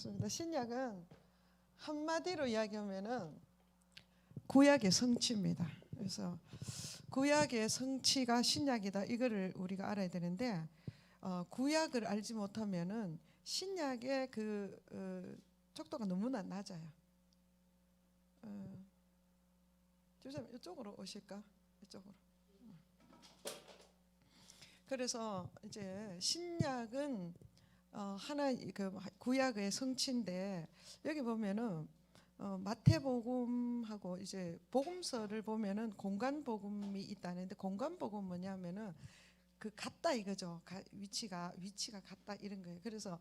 알겠습니다. 신약은 한마디로 이야기하면은 구약의 성취입니다. 그래서 구약의 성취가 신약이다. 이거를 우리가 알아야 되는데 구약을 알지 못하면은 신약의 척도가 너무나 낮아요. 주님 이쪽으로 오실까? 이쪽으로. 그래서 이제 신약은 하나 구약의 성취인데 여기 보면은 마태복음하고 이제 복음서를 보면은 공간 복음이 있다는데 공간 복음 뭐냐면은 같다 이거죠. 위치가 같다 이런 거예요. 그래서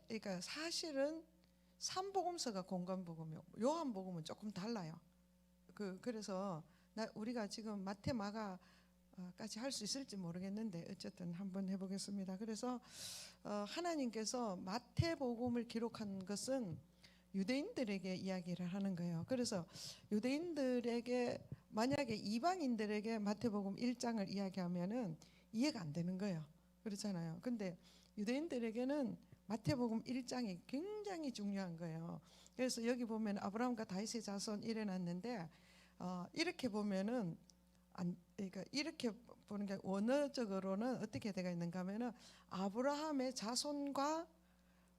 그러니까 사실은 삼복음서가 공간 복음이요. 요한 복음은 조금 달라요. 그래서 우리가 지금 마태 마가까지 할 수 있을지 모르겠는데 어쨌든 한번 해보겠습니다. 그래서 하나님께서 마태복음을 기록한 것은 유대인들에게 이야기를 하는 거예요. 그래서 유대인들에게 만약에 이방인들에게 마태복음 1장을 이야기하면은 이해가 안 되는 거예요. 그렇잖아요. 근데 유대인들에게는 마태복음 1장이 굉장히 중요한 거예요. 그래서 여기 보면 아브라함과 다윗의 자손 이래놨는데 이렇게 보면은 그러니까 이렇게 보는 게 원어적으로는 어떻게 되어 있는가 하면은 아브라함의 자손과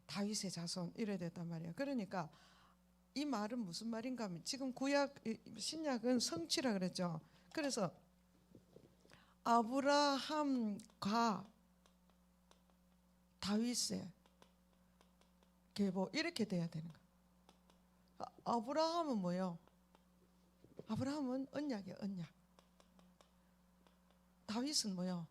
다윗의 자손 이래 됐단 말이에요. 그러니까 이 말은 무슨 말인가 하면 지금 구약 신약은 성취라 그랬죠. 그래서 아브라함과 다윗의 계보 이렇게 돼야 되는 거예요. 아브라함은 뭐예요? 아브라함은 언약이에요. 언약. 다윗은 뭐예요?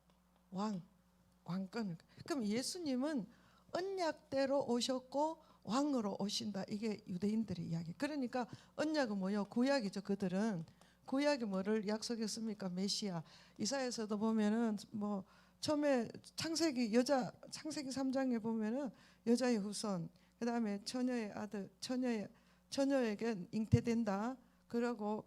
왕권을. 그럼 예수님은 언약대로 오셨고 왕으로 오신다. 이게 유대인들의 이야기. 그러니까 언약은 뭐예요? 구약이죠. 그들은 구약이 뭐를 약속했습니까? 메시아. 이사야서도 보면은 뭐 처음에 창세기 3장에 보면은 여자의 후손, 그다음에 처녀의 아들, 처녀에게 잉태된다. 그러고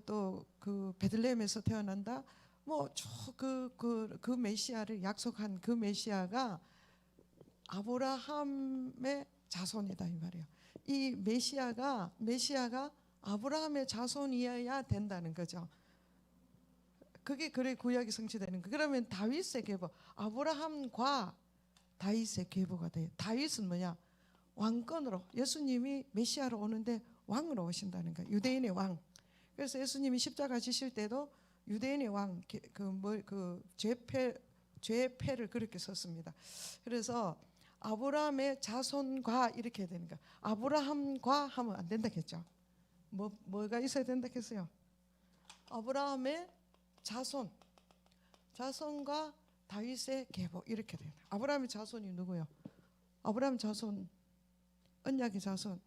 또 그 베들레헴에서 태어난다. 뭐 그 메시아를 약속한 그 메시아가 아브라함의 자손이다 이 말이에요. 이 메시아가 아브라함의 자손이어야 된다는 거죠. 그게 그래 구약이 성취되는 거. 그러면 다윗의 계보, 아브라함과 다윗의 계보가 돼요. 다윗은 뭐냐? 왕권으로 예수님이 메시아로 오는데 왕으로 오신다는 거예요. 유대인의 왕. 그래서 예수님이 십자가 지실 때도 유대인의 왕 죄패를 그렇게 썼습니다. 그래서 아브라함의 자손과 이렇게 되는 거야. 아브라함과 하면 안 된다겠죠. 뭐가 있어야 된다겠어요? 아브라함의 자손과 다윗의 계보 이렇게 돼요. 아브라함의 자손이 누구요? 아브라함 자손, 언약의 자손,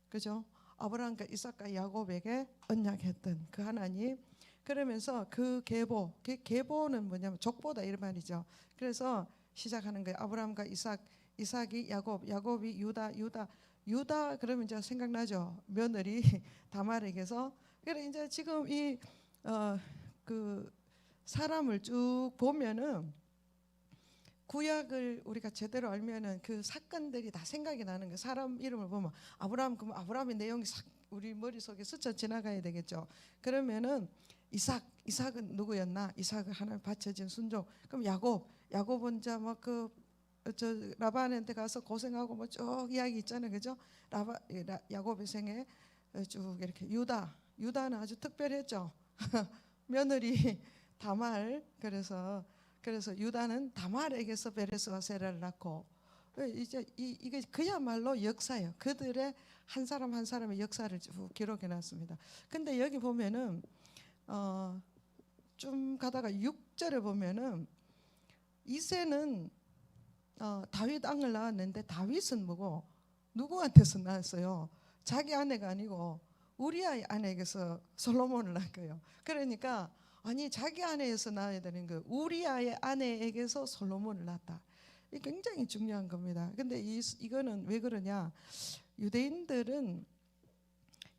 그죠? 아브라함과 이삭과 야곱에게 언약했던 그 하나님. 그러면서 그 계보는 뭐냐면 족보다 이런 말이죠. 그래서 시작하는 거예요. 아브라함과 이삭이 야곱, 야곱이 유다 그러면 이제 생각나죠. 며느리 다말에게서. 그래 이제 지금 그 사람을 쭉 보면은 구약을 우리가 제대로 알면은 그 사건들이 다 생각이 나는 거예요. 사람 이름을 보면 그럼 아브라함의 내용이 우리 머릿속에 스쳐 지나가야 되겠죠. 그러면은 이삭은 누구였나? 이삭은 하나님 바쳐진 순종. 그럼 야곱은 이제 막 라반한테 가서 고생하고 뭐 쭉 이야기 있잖아요, 그죠? 야곱의 생애 쭉 이렇게 유다는 아주 특별했죠. 며느리 다말. 그래서 유다는 다말에게서 베레스와 세라를 낳고 이제 이게 그야말로 역사예요. 그들의 한 사람 한 사람의 역사를 기록해 놨습니다. 근데 여기 보면은 좀 가다가 6절에 보면은 이새는 다윗 왕을 낳았는데 다윗은 뭐고 누구한테서 낳았어요? 자기 아내가 아니고 우리아의 아내에게서 솔로몬을 낳았어요. 그러니까 아니 자기 아내에서 낳아야 되는 거예요. 우리아의 아내에게서 솔로몬을 낳았다. 이게 굉장히 중요한 겁니다. 근데 이거는 왜 그러냐? 유대인들은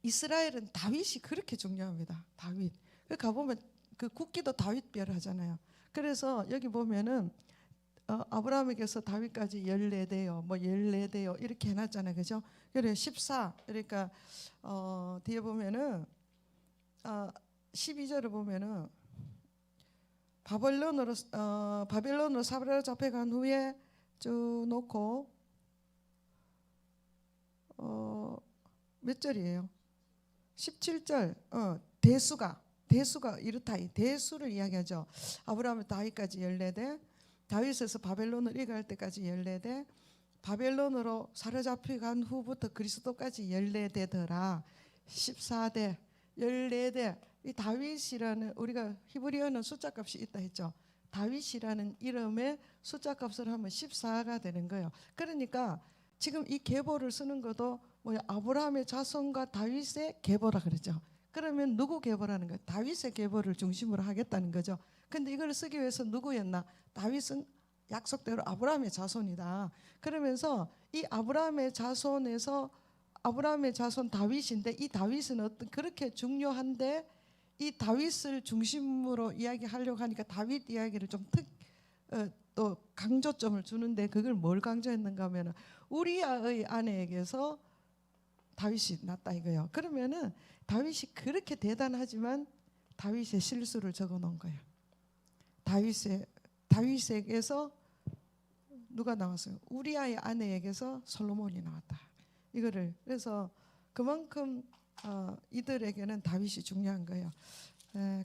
이스라엘은 다윗이 그렇게 중요합니다. 다윗. 가보면 그 국기도 다윗별 하잖아요. 그래서 여기 보면은 아브라함에게서 다윗까지 14대요, 뭐 14대요 이렇게 해놨잖아요, 그죠? 그래 14. 그러니까 뒤에 보면은 12절을 보면은 바벨론으로 사로잡혀간 후에 쭉 놓고 몇 절이에요? 17절. 대수가 이렇다이 대수를 이야기하죠. 아브라함은 다윗까지 14대, 다윗에서 바벨론을 이겨갈 때까지 14대, 바벨론으로 사로잡혀간 후부터 그리스도까지 14대더라. 14대, 14대. 이 다윗이라는, 우리가 히브리어는 숫자값이 있다 했죠. 다윗이라는 이름의 숫자값을 하면 14가 되는 거예요. 그러니까 지금 이 계보를 쓰는 것도 아브라함의 자손과 다윗의 계보라 그러죠. 그러면 누구 계보라는 거예요? 다윗의 계보를 중심으로 하겠다는 거죠. 근데 이걸 쓰기 위해서 누구였나? 다윗은 약속대로 아브라함의 자손이다. 그러면서 이 아브라함의 자손에서 아브라함의 자손 다윗인데, 이 다윗은 어떤 그렇게 중요한데 이 다윗을 중심으로 이야기하려고 하니까 다윗 이야기를 좀 또 강조점을 주는데, 그걸 뭘 강조했는가 하면은 우리아의 아내에게서 다윗이 났다 이거예요. 그러면은 다윗이 그렇게 대단하지만 다윗의 실수를 적어 놓은 거예요. 다윗에게서 누가 나왔어요? 우리아의 아내에게서 솔로몬이 나왔다. 이거를, 그래서 그만큼 이들에게는 다윗이 중요한 거예요.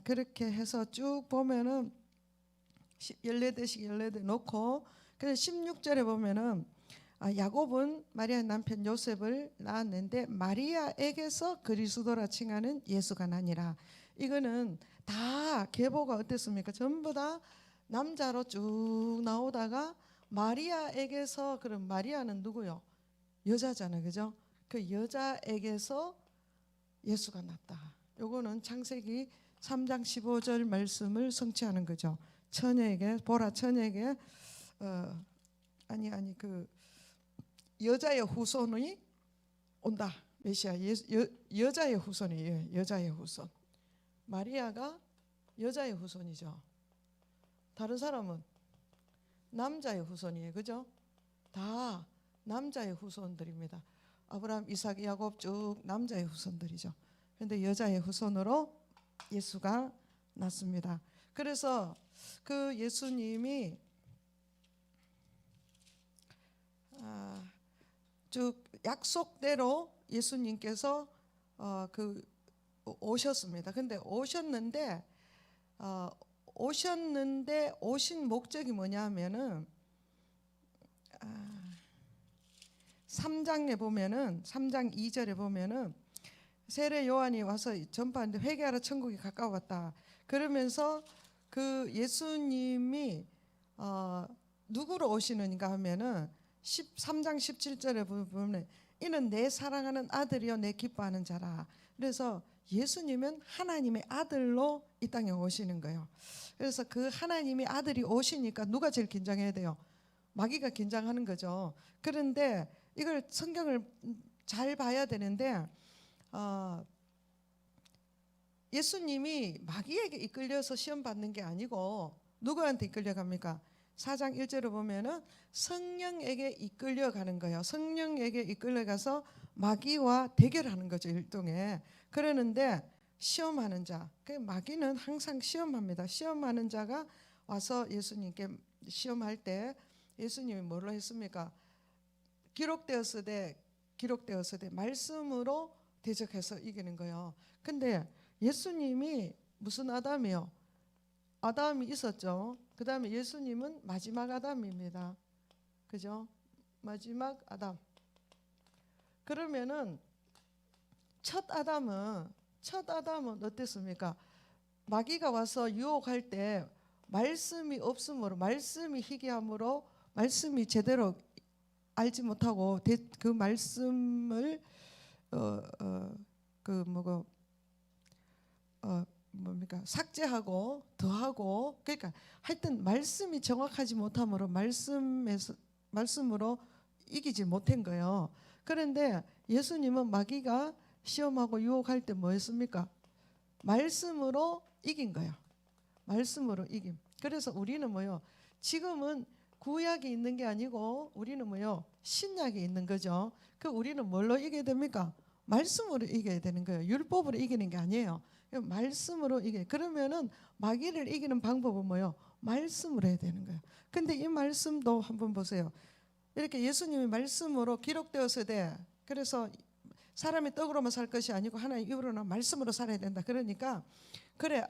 그렇게 해서 쭉 보면은 14대씩 14대 놓고, 그래서 16절에 보면은 야곱은 마리아의 남편 요셉을 낳았는데 마리아에게서 그리스도라 칭하는 예수가 나니라. 이거는 다 계보가 어땠습니까? 전부 다 남자로 쭉 나오다가 마리아에게서, 그럼 마리아는 누구요? 여자잖아요, 그죠? 그 여자에게서 예수가 났다. 요거는 창세기 3장 15절 말씀을 성취하는 거죠. 처녀에게 보라, 처녀에게 그 여자의 후손이 온다. 메시아, 여자의 후손이에요. 여자의 후손. 마리아가 여자의 후손이죠. 다른 사람은 남자의 후손이에요, 그죠? 다 남자의 후손들입니다. 아브라함, 이삭, 야곱 쭉 남자의 후손들이죠. 그런데 여자의 후손으로 예수가 났습니다. 그래서 그 예수님이 쭉 약속대로 예수님께서 오셨습니다. 근데 오셨는데 오신 목적이 뭐냐면은 3장에 보면은 3장 2절에 보면은 세례 요한이 와서 전파하는데 회개하라 천국이 가까웠다. 그러면서 그 예수님이 누구로 오시는가 하면은 13장 17절에 보면 이는 내 사랑하는 아들이요 내 기뻐하는 자라. 그래서 예수님은 하나님의 아들로 이 땅에 오시는 거예요. 그래서 그 하나님의 아들이 오시니까 누가 제일 긴장해야 돼요? 마귀가 긴장하는 거죠. 그런데 이걸 성경을 잘 봐야 되는데 예수님이 마귀에게 이끌려서 시험 받는 게 아니고 누구한테 이끌려갑니까? 4장 1절을 보면은 성령에게 이끌려가는 거예요. 성령에게 이끌려가서 마귀와 대결하는 거죠, 일종의. 그러는데 시험하는 자, 그 마귀는 항상 시험합니다. 시험하는 자가 와서 예수님께 시험할 때 예수님이 뭘로 했습니까? 기록되었으되 말씀으로 대적해서 이기는 거예요. 근데 예수님이 무슨 아담이요? 아담이 있었죠. 그 다음에 예수님은 마지막 아담입니다. 그죠? 마지막 아담. 그러면은 첫 아담은 어땠습니까? 마귀가 와서 유혹할 때 말씀이 없으므로, 말씀이 희귀함으로, 말씀이 제대로 알지 못하고 그 말씀을 삭제하고 더하고, 그러니까 하여튼 말씀이 정확하지 못함으로 말씀으로 이기지 못한 거예요. 그런데 예수님은 마귀가 시험하고 유혹할 때 뭐 했습니까? 말씀으로 이긴 거예요. 말씀으로 이김. 그래서 우리는 뭐요? 지금은 구약이 있는 게 아니고 우리는 뭐요? 신약이 있는 거죠. 그 우리는 뭘로 이겨야 됩니까? 말씀으로 이겨야 되는 거예요. 율법으로 이기는 게 아니에요. 말씀으로 이겨. 그러면은 마귀를 이기는 방법은 뭐요? 말씀으로 해야 되는 거예요. 근데 이 말씀도 한번 보세요. 이렇게 예수님이 말씀으로 기록되었을 때, 그래서 사람이 떡으로만 살 것이 아니고 하나님 입으로나 말씀으로 살아야 된다. 그러니까 그래,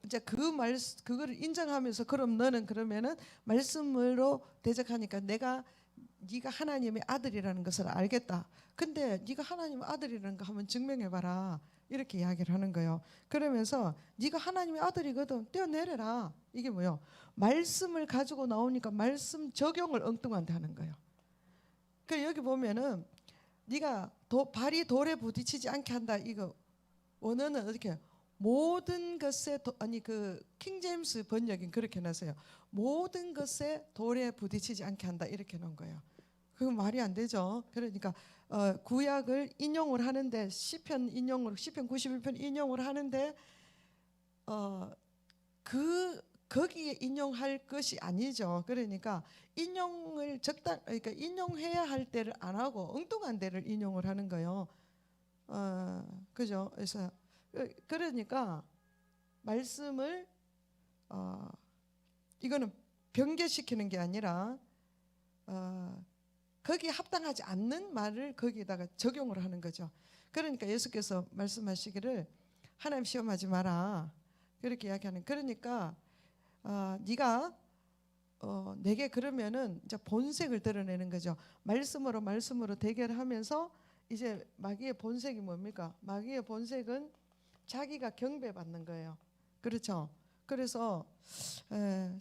이제 그거를 인정하면서 그럼 너는 그러면은 말씀으로 대적하니까 네가 하나님의 아들이라는 것을 알겠다. 근데 네가 하나님의 아들이라는 거 한번 증명해 봐라. 이렇게 이야기를 하는 거예요. 그러면서 네가 하나님의 아들이거든. 뛰어내려라. 이게 뭐요? 말씀을 가지고 나오니까 말씀 적용을 엉뚱한테 하는 거예요. 그 여기 보면은 네가 발이 돌에 부딪히지 않게 한다. 이거 원어는 어떻게 모든 것에 아니 그 킹제임스 번역인 그렇게 놨어요. 모든 것에 돌에 부딪히지 않게 한다 이렇게 놓은 거예요. 그건 말이 안 되죠. 그러니까 구약을 인용을 하는데 시편 91편 인용을 하는데 거기에 인용할 것이 아니죠. 그러니까 그러니까 인용해야 할 때를 안 하고 엉뚱한 데를 인용을 하는 거예요. 그죠? 그래서 그러니까 말씀을 이거는 변개시키는 게 아니라 거기에 합당하지 않는 말을 거기에다가 적용을 하는 거죠. 그러니까 예수께서 말씀하시기를 하나님 시험하지 마라 그렇게 이야기하는. 그러니까 네가 내게 그러면은 이제 본색을 드러내는 거죠. 말씀으로 대결하면서 이제 마귀의 본색이 뭡니까? 마귀의 본색은 자기가 경배받는 거예요. 그렇죠? 그래서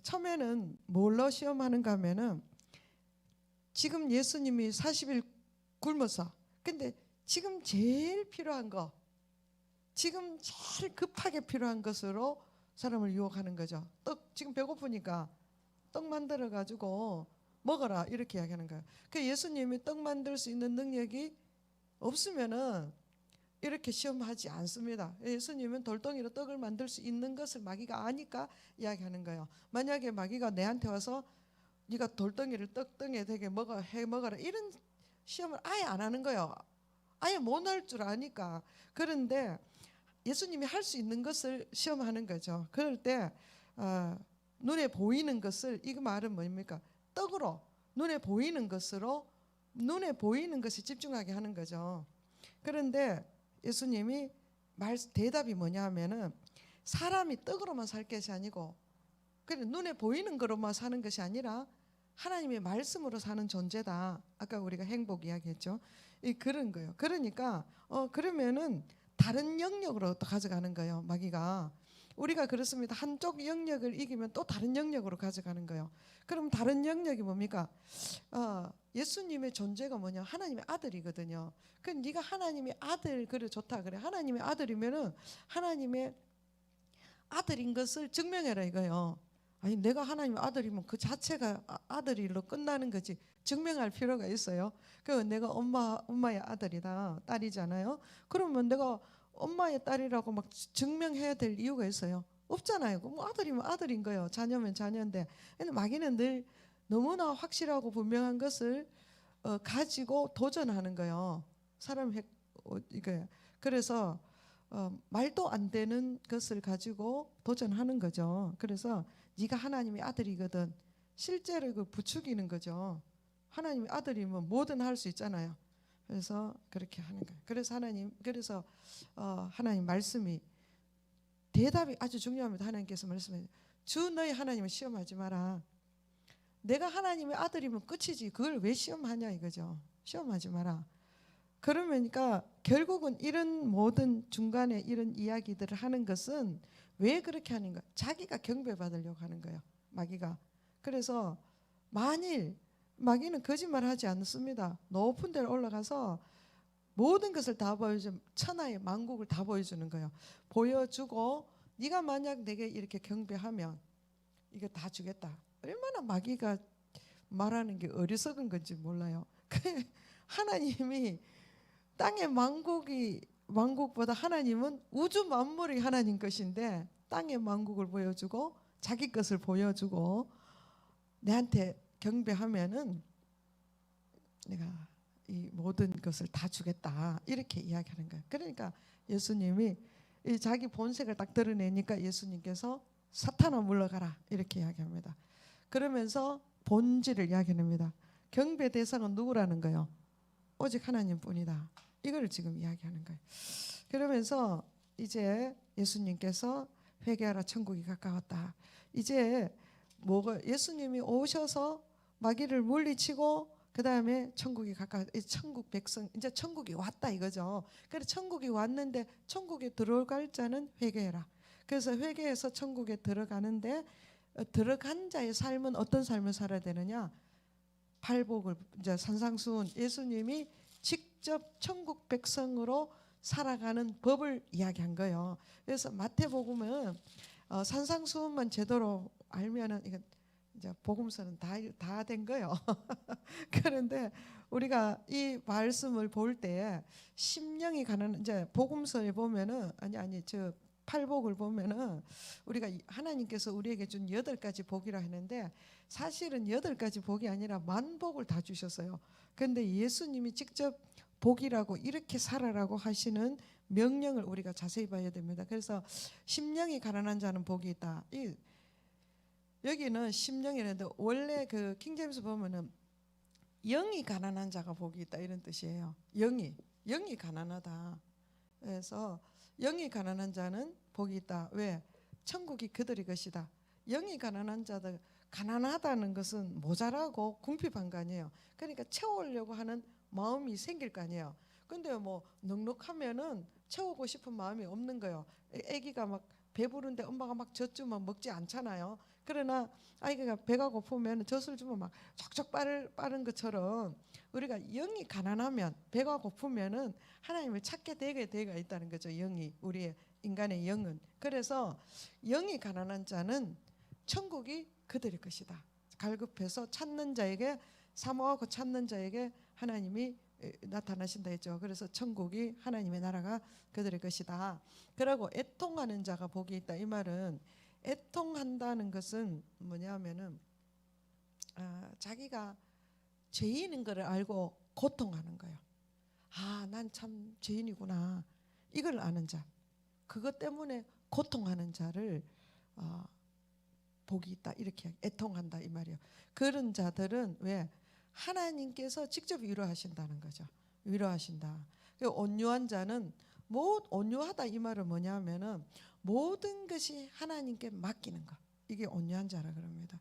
처음에는 뭘로 시험하는가 하면은 지금 예수님이 40일 굶어서 근데 지금 제일 필요한 거 지금 제일 급하게 필요한 것으로 사람을 유혹하는 거죠. 지금 배고프니까 떡 만들어 가지고 먹어라 이렇게 이야기하는 거예요. 그 예수님이 떡 만들 수 있는 능력이 없으면은 이렇게 시험하지 않습니다. 예수님은 돌덩이로 떡을 만들 수 있는 것을 마귀가 아니까 이야기하는 거예요. 만약에 마귀가 내한테 와서 네가 돌덩이를 떡덩이에 되게 먹어라 이런 시험을 아예 안 하는 거예요. 아예 못 할 줄 아니까. 그런데 예수님이 할 수 있는 것을 시험하는 거죠. 그럴 때 눈에 보이는 것을 이거 말은 뭡니까? 떡으로 눈에 보이는 것으로 눈에 보이는 것에 집중하게 하는 거죠. 그런데 예수님이 대답이 뭐냐 하면은 사람이 떡으로만 살 것이 아니고 그래 눈에 보이는 것으로만 사는 것이 아니라 하나님의 말씀으로 사는 존재다. 아까 우리가 행복 이야기했죠. 그런 거예요. 그러니까 그러면은 다른 영역으로 또 가져가는 거예요. 마귀가. 우리가 그렇습니다. 한쪽 영역을 이기면 또 다른 영역으로 가져가는 거예요. 그럼 다른 영역이 뭡니까? 예수님의 존재가 뭐냐? 하나님의 아들이거든요. 그 네가 하나님의 아들 그래 좋다 그래. 하나님의 아들이면은 하나님의 아들인 것을 증명해라 이거요. 아니 내가 하나님의 아들이면 그 자체가 아들이로 끝나는 거지 증명할 필요가 있어요. 그 내가 엄마의 아들이다 딸이잖아요. 그러면 내가 엄마의 딸이라고 막 증명해야 될 이유가 있어요? 없잖아요. 뭐 아들이면 아들인 거예요. 자녀면 자녀인데. 근데 마귀는 늘 너무나 확실하고 분명한 것을 가지고 도전하는 거예요. 이거 그래서 말도 안 되는 것을 가지고 도전하는 거죠. 그래서 네가 하나님의 아들이거든. 실제로 그 부추기는 거죠. 하나님의 아들이면 뭐든 할 수 있잖아요. 그래서 그렇게 하는 거예요. 그래서 하나님 말씀이 대답이 아주 중요합니다. 하나님께서 말씀해 주 너희 하나님을 시험하지 마라. 내가 하나님의 아들이면 끝이지. 그걸 왜 시험하냐 이거죠. 시험하지 마라. 그러니까 결국은 이런 모든 중간에 이런 이야기들을 하는 것은 왜 그렇게 하는가? 자기가 경배받으려고 하는 거예요. 마귀가. 그래서 만일 마귀는 거짓말하지 않습니다. 높은 데로 올라가서 모든 것을 다 보여주는 천하의 만국을 다 보여주는 거예요. 보여주고 네가 만약 내게 이렇게 경배하면 이거 다 주겠다. 얼마나 마귀가 말하는 게 어리석은 건지 몰라요. 하나님이 땅의 만국보다 하나님은 우주 만물이 하나님 것인데 땅의 만국을 보여주고 자기 것을 보여주고 내한테 경배하면은 내가 이 모든 것을 다 주겠다 이렇게 이야기하는 거예요. 그러니까 예수님이 이 자기 본색을 딱 드러내니까 예수님께서 사탄아 물러가라 이렇게 이야기합니다. 그러면서 본질을 이야기합니다. 경배 대상은 누구라는 거예요? 오직 하나님뿐이다. 이걸 지금 이야기하는 거예요. 그러면서 이제 예수님께서 회개하라 천국이 가까웠다. 이제 뭐가 예수님이 오셔서 마귀를 물리치고 그 다음에 천국이 가까워. 천국 백성 이제 천국이 왔다 이거죠. 그래서 천국이 왔는데 천국에 들어갈 자는 회개해라. 그래서 회개해서 천국에 들어가는데 들어간 자의 삶은 어떤 삶을 살아야 되느냐? 팔복을 이제 산상수훈 예수님이 직접 천국 백성으로 살아가는 법을 이야기한 거예요. 그래서 마태복음은 산상수훈만 제대로 알면은 이건 이제 복음서는 다 된 거예요. 그런데 우리가 이 말씀을 볼 때 심령이 가는 이제 복음서에 보면은 아니 저 팔복을 보면은 우리가 하나님께서 우리에게 준 8가지 복이라 했는데 사실은 8가지 복이 아니라 만복을 다 주셨어요. 그런데 예수님이 직접 복이라고 이렇게 살아라고 하시는 명령을 우리가 자세히 봐야 됩니다. 그래서 심령이 가난한 자는 복이 있다. 여기는 심령이라는데 원래 그 킹제임스 보면은 영이 가난한 자가 복이 있다 이런 뜻이에요. 영이 가난하다. 그래서 영이 가난한 자는 복이 있다. 왜? 천국이 그들의 것이다. 영이 가난한 자들 가난하다는 것은 모자라고 궁핍한 거 아니에요. 그러니까 채우려고 하는 마음이 생길 거 아니에요. 근데 뭐 넉넉하면은 채우고 싶은 마음이 없는 거예요. 아기가 막 배부른데 엄마가 막 젖 주면 먹지 않잖아요. 그러나 아이가 배가 고프면 젖을 주면 막 촉촉 빠른 것처럼 우리가 영이 가난하면 배가 고프면은 하나님을 찾게 되게 있다는 거죠. 영이 우리의 인간의 영은. 그래서 영이 가난한 자는 천국이 그들의 것이다. 갈급해서 찾는 자에게 사모하고 찾는 자에게 하나님이 나타나신다 했죠. 그래서 천국이 하나님의 나라가 그들의 것이다. 그리고 애통하는 자가 복이 있다. 이 말은 애통한다는 것은 뭐냐면은 자기가 죄인인 것을 알고 고통하는 거예요. 난 참 죄인이구나. 이걸 아는 자. 그것 때문에 고통하는 자를 복이 있다. 이렇게 애통한다 이 말이에요. 그런 자들은 왜? 하나님께서 직접 위로하신다는 거죠. 위로하신다. 온유한 자는 온유하다 이 말은 뭐냐면은 모든 것이 하나님께 맡기는 것. 이게 온유한 자라 그럽니다.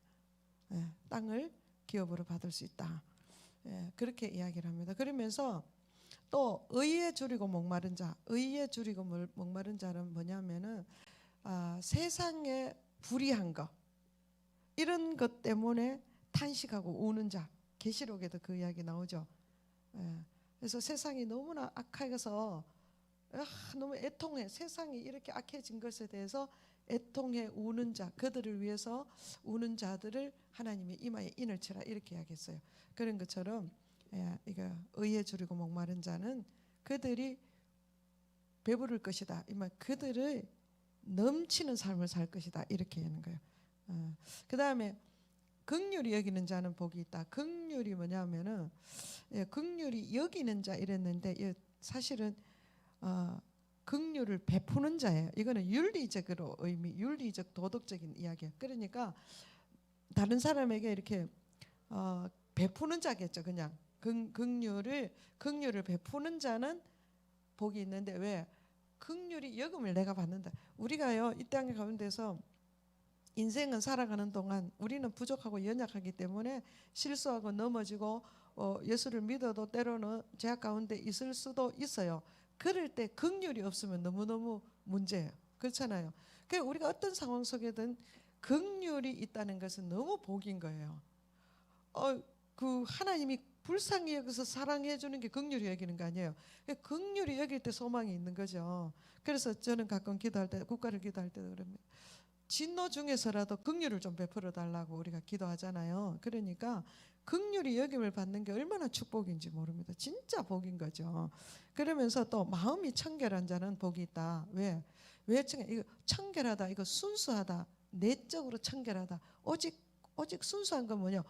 땅을 기업으로 받을 수 있다. 그렇게 이야기를 합니다. 그러면서 또 의에 줄이고 목마른 자. 의에 줄이고 목마른 자는 뭐냐면은 세상에 불의한 것 이런 것 때문에 탄식하고 우는 자. 계시록에도 그 이야기 나오죠. 그래서 세상이 너무나 악해서 너무 애통해. 세상이 이렇게 악해진 것에 대해서 애통해 우는 자, 그들을 위해서 우는 자들을 하나님이 이마에 인을 치라 이렇게 이야기했어요. 그런 것처럼 이거 의에 줄이고 목마른 자는 그들이 배부를 것이다. 이말 그들의 넘치는 삶을 살 것이다 이렇게 하는 거예요. 그 다음에 긍휼히 여기는 자는 복이 있다. 긍휼이 뭐냐면은 긍휼히 여기는 자 이랬는데 사실은 긍휼을 베푸는 자예요. 이거는 윤리적으로 윤리적 도덕적인 이야기예요. 그러니까 다른 사람에게 이렇게 베푸는 자겠죠. 그냥 긍휼을 베푸는 자는 복이 있는데 왜? 긍휼이 여김을 내가 받는다. 우리가요 이 땅에 가운데서 인생은 살아가는 동안 우리는 부족하고 연약하기 때문에 실수하고 넘어지고 예수를 믿어도 때로는 죄악 가운데 있을 수도 있어요. 그럴 때 긍휼이 없으면 너무너무 문제예요. 그렇잖아요. 그러니까 우리가 어떤 상황 속에든 긍휼이 있다는 것은 너무 복인 거예요. 그 하나님이 불쌍히 여기서 사랑해 주는 게 긍휼히 여기는 거 아니에요. 긍휼히 여길 때 소망이 있는 거죠. 그래서 저는 가끔 기도할 때 국가를 기도할 때도 그럽니다. 진노 중에서라도 긍휼을 좀 베풀어 달라고 우리가 기도하잖아요. 그러니까 긍휼히 여김을 받는 게 얼마나 축복인지 모릅니다. 진짜 복인 거죠. 그러면서 또 마음이 청결한 자는 복이 있다. 왜 이거 청결하다. 이거 순수하다. 내적으로 청결하다. 오직 순수한 건 뭐냐?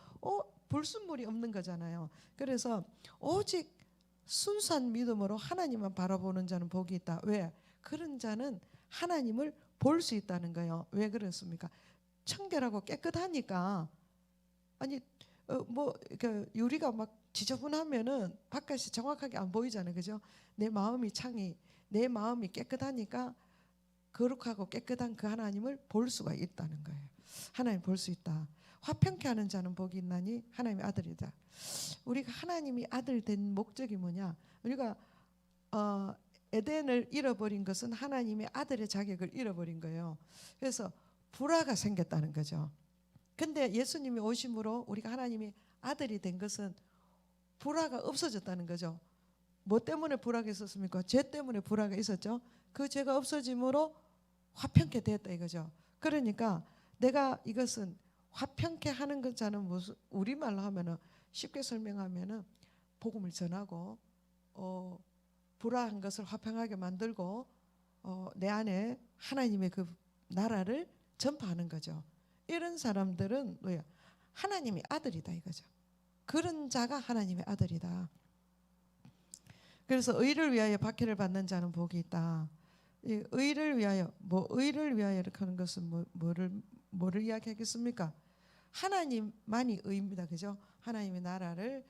불순물이 없는 거잖아요. 그래서 오직 순수한 믿음으로 하나님만 바라보는 자는 복이 있다. 왜? 그런 자는 하나님을 볼 수 있다는 거예요. 왜 그렇습니까? 청결하고 깨끗하니까. 아니 그 유리가 막 지저분하면은 바깥이 정확하게 안 보이잖아요. 그죠? 내 마음이 깨끗하니까 거룩하고 깨끗한 그 하나님을 볼 수가 있다는 거예요. 하나님 볼 수 있다. 화평케 하는 자는 복이 있나니 하나님의 아들이다. 우리가 하나님이 아들 된 목적이 뭐냐? 우리가 에덴을 잃어버린 것은 하나님의 아들의 자격을 잃어버린 거예요. 그래서 불화가 생겼다는 거죠. 근데 예수님이 오심으로 우리가 하나님이 아들이 된 것은 불화가 없어졌다는 거죠. 뭐 때문에 불화가 있었습니까? 죄 때문에 불화가 있었죠. 그 죄가 없어짐으로 화평케 되었다 이거죠. 그러니까 내가 이것은 화평케 하는 것자는 무슨 우리말로 하면은 쉽게 설명하면은 복음을 전하고 불화한 것을 화평하게 만들고 내 안에 하나님의 그 나라를 전파하는 거죠. 이런 사람들은 뭐야? 하나님의 아들이다 이거죠. 그런 자가 하나님의 아들이다. 그래서 의를 위하여 박해를 받는 자는 복이 있다. 이 의를 위하여 의를 위하여 이렇게 하는 것은 뭐를 이야기하겠습니까? 하나님만이 의입니다. 그죠? 하나님의 나라를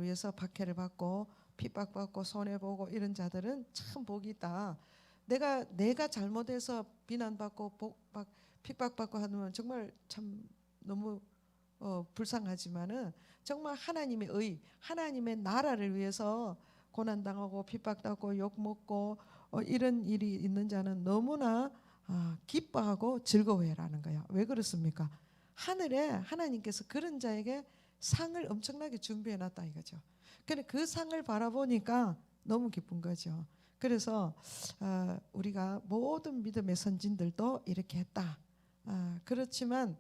위해서 박해를 받고 핍박받고 손해보고 이런 자들은 참 복이 있다. 내가 잘못해서 비난받고 핍박받고 하면 정말 참 너무 불쌍하지만은 정말 하나님의 의, 하나님의 나라를 위해서 고난당하고 핍박받고 욕먹고 이런 일이 있는 자는 너무나 기뻐하고 즐거워해라는 거야. 왜 그렇습니까? 하늘에 하나님께서 그런 자에게 상을 엄청나게 준비해놨다 이거죠. 근데 그 상을 바라보니까 너무 기쁜 거죠. 그래서 우리가 모든 믿음의 선진들도 이렇게 했다. 그렇지만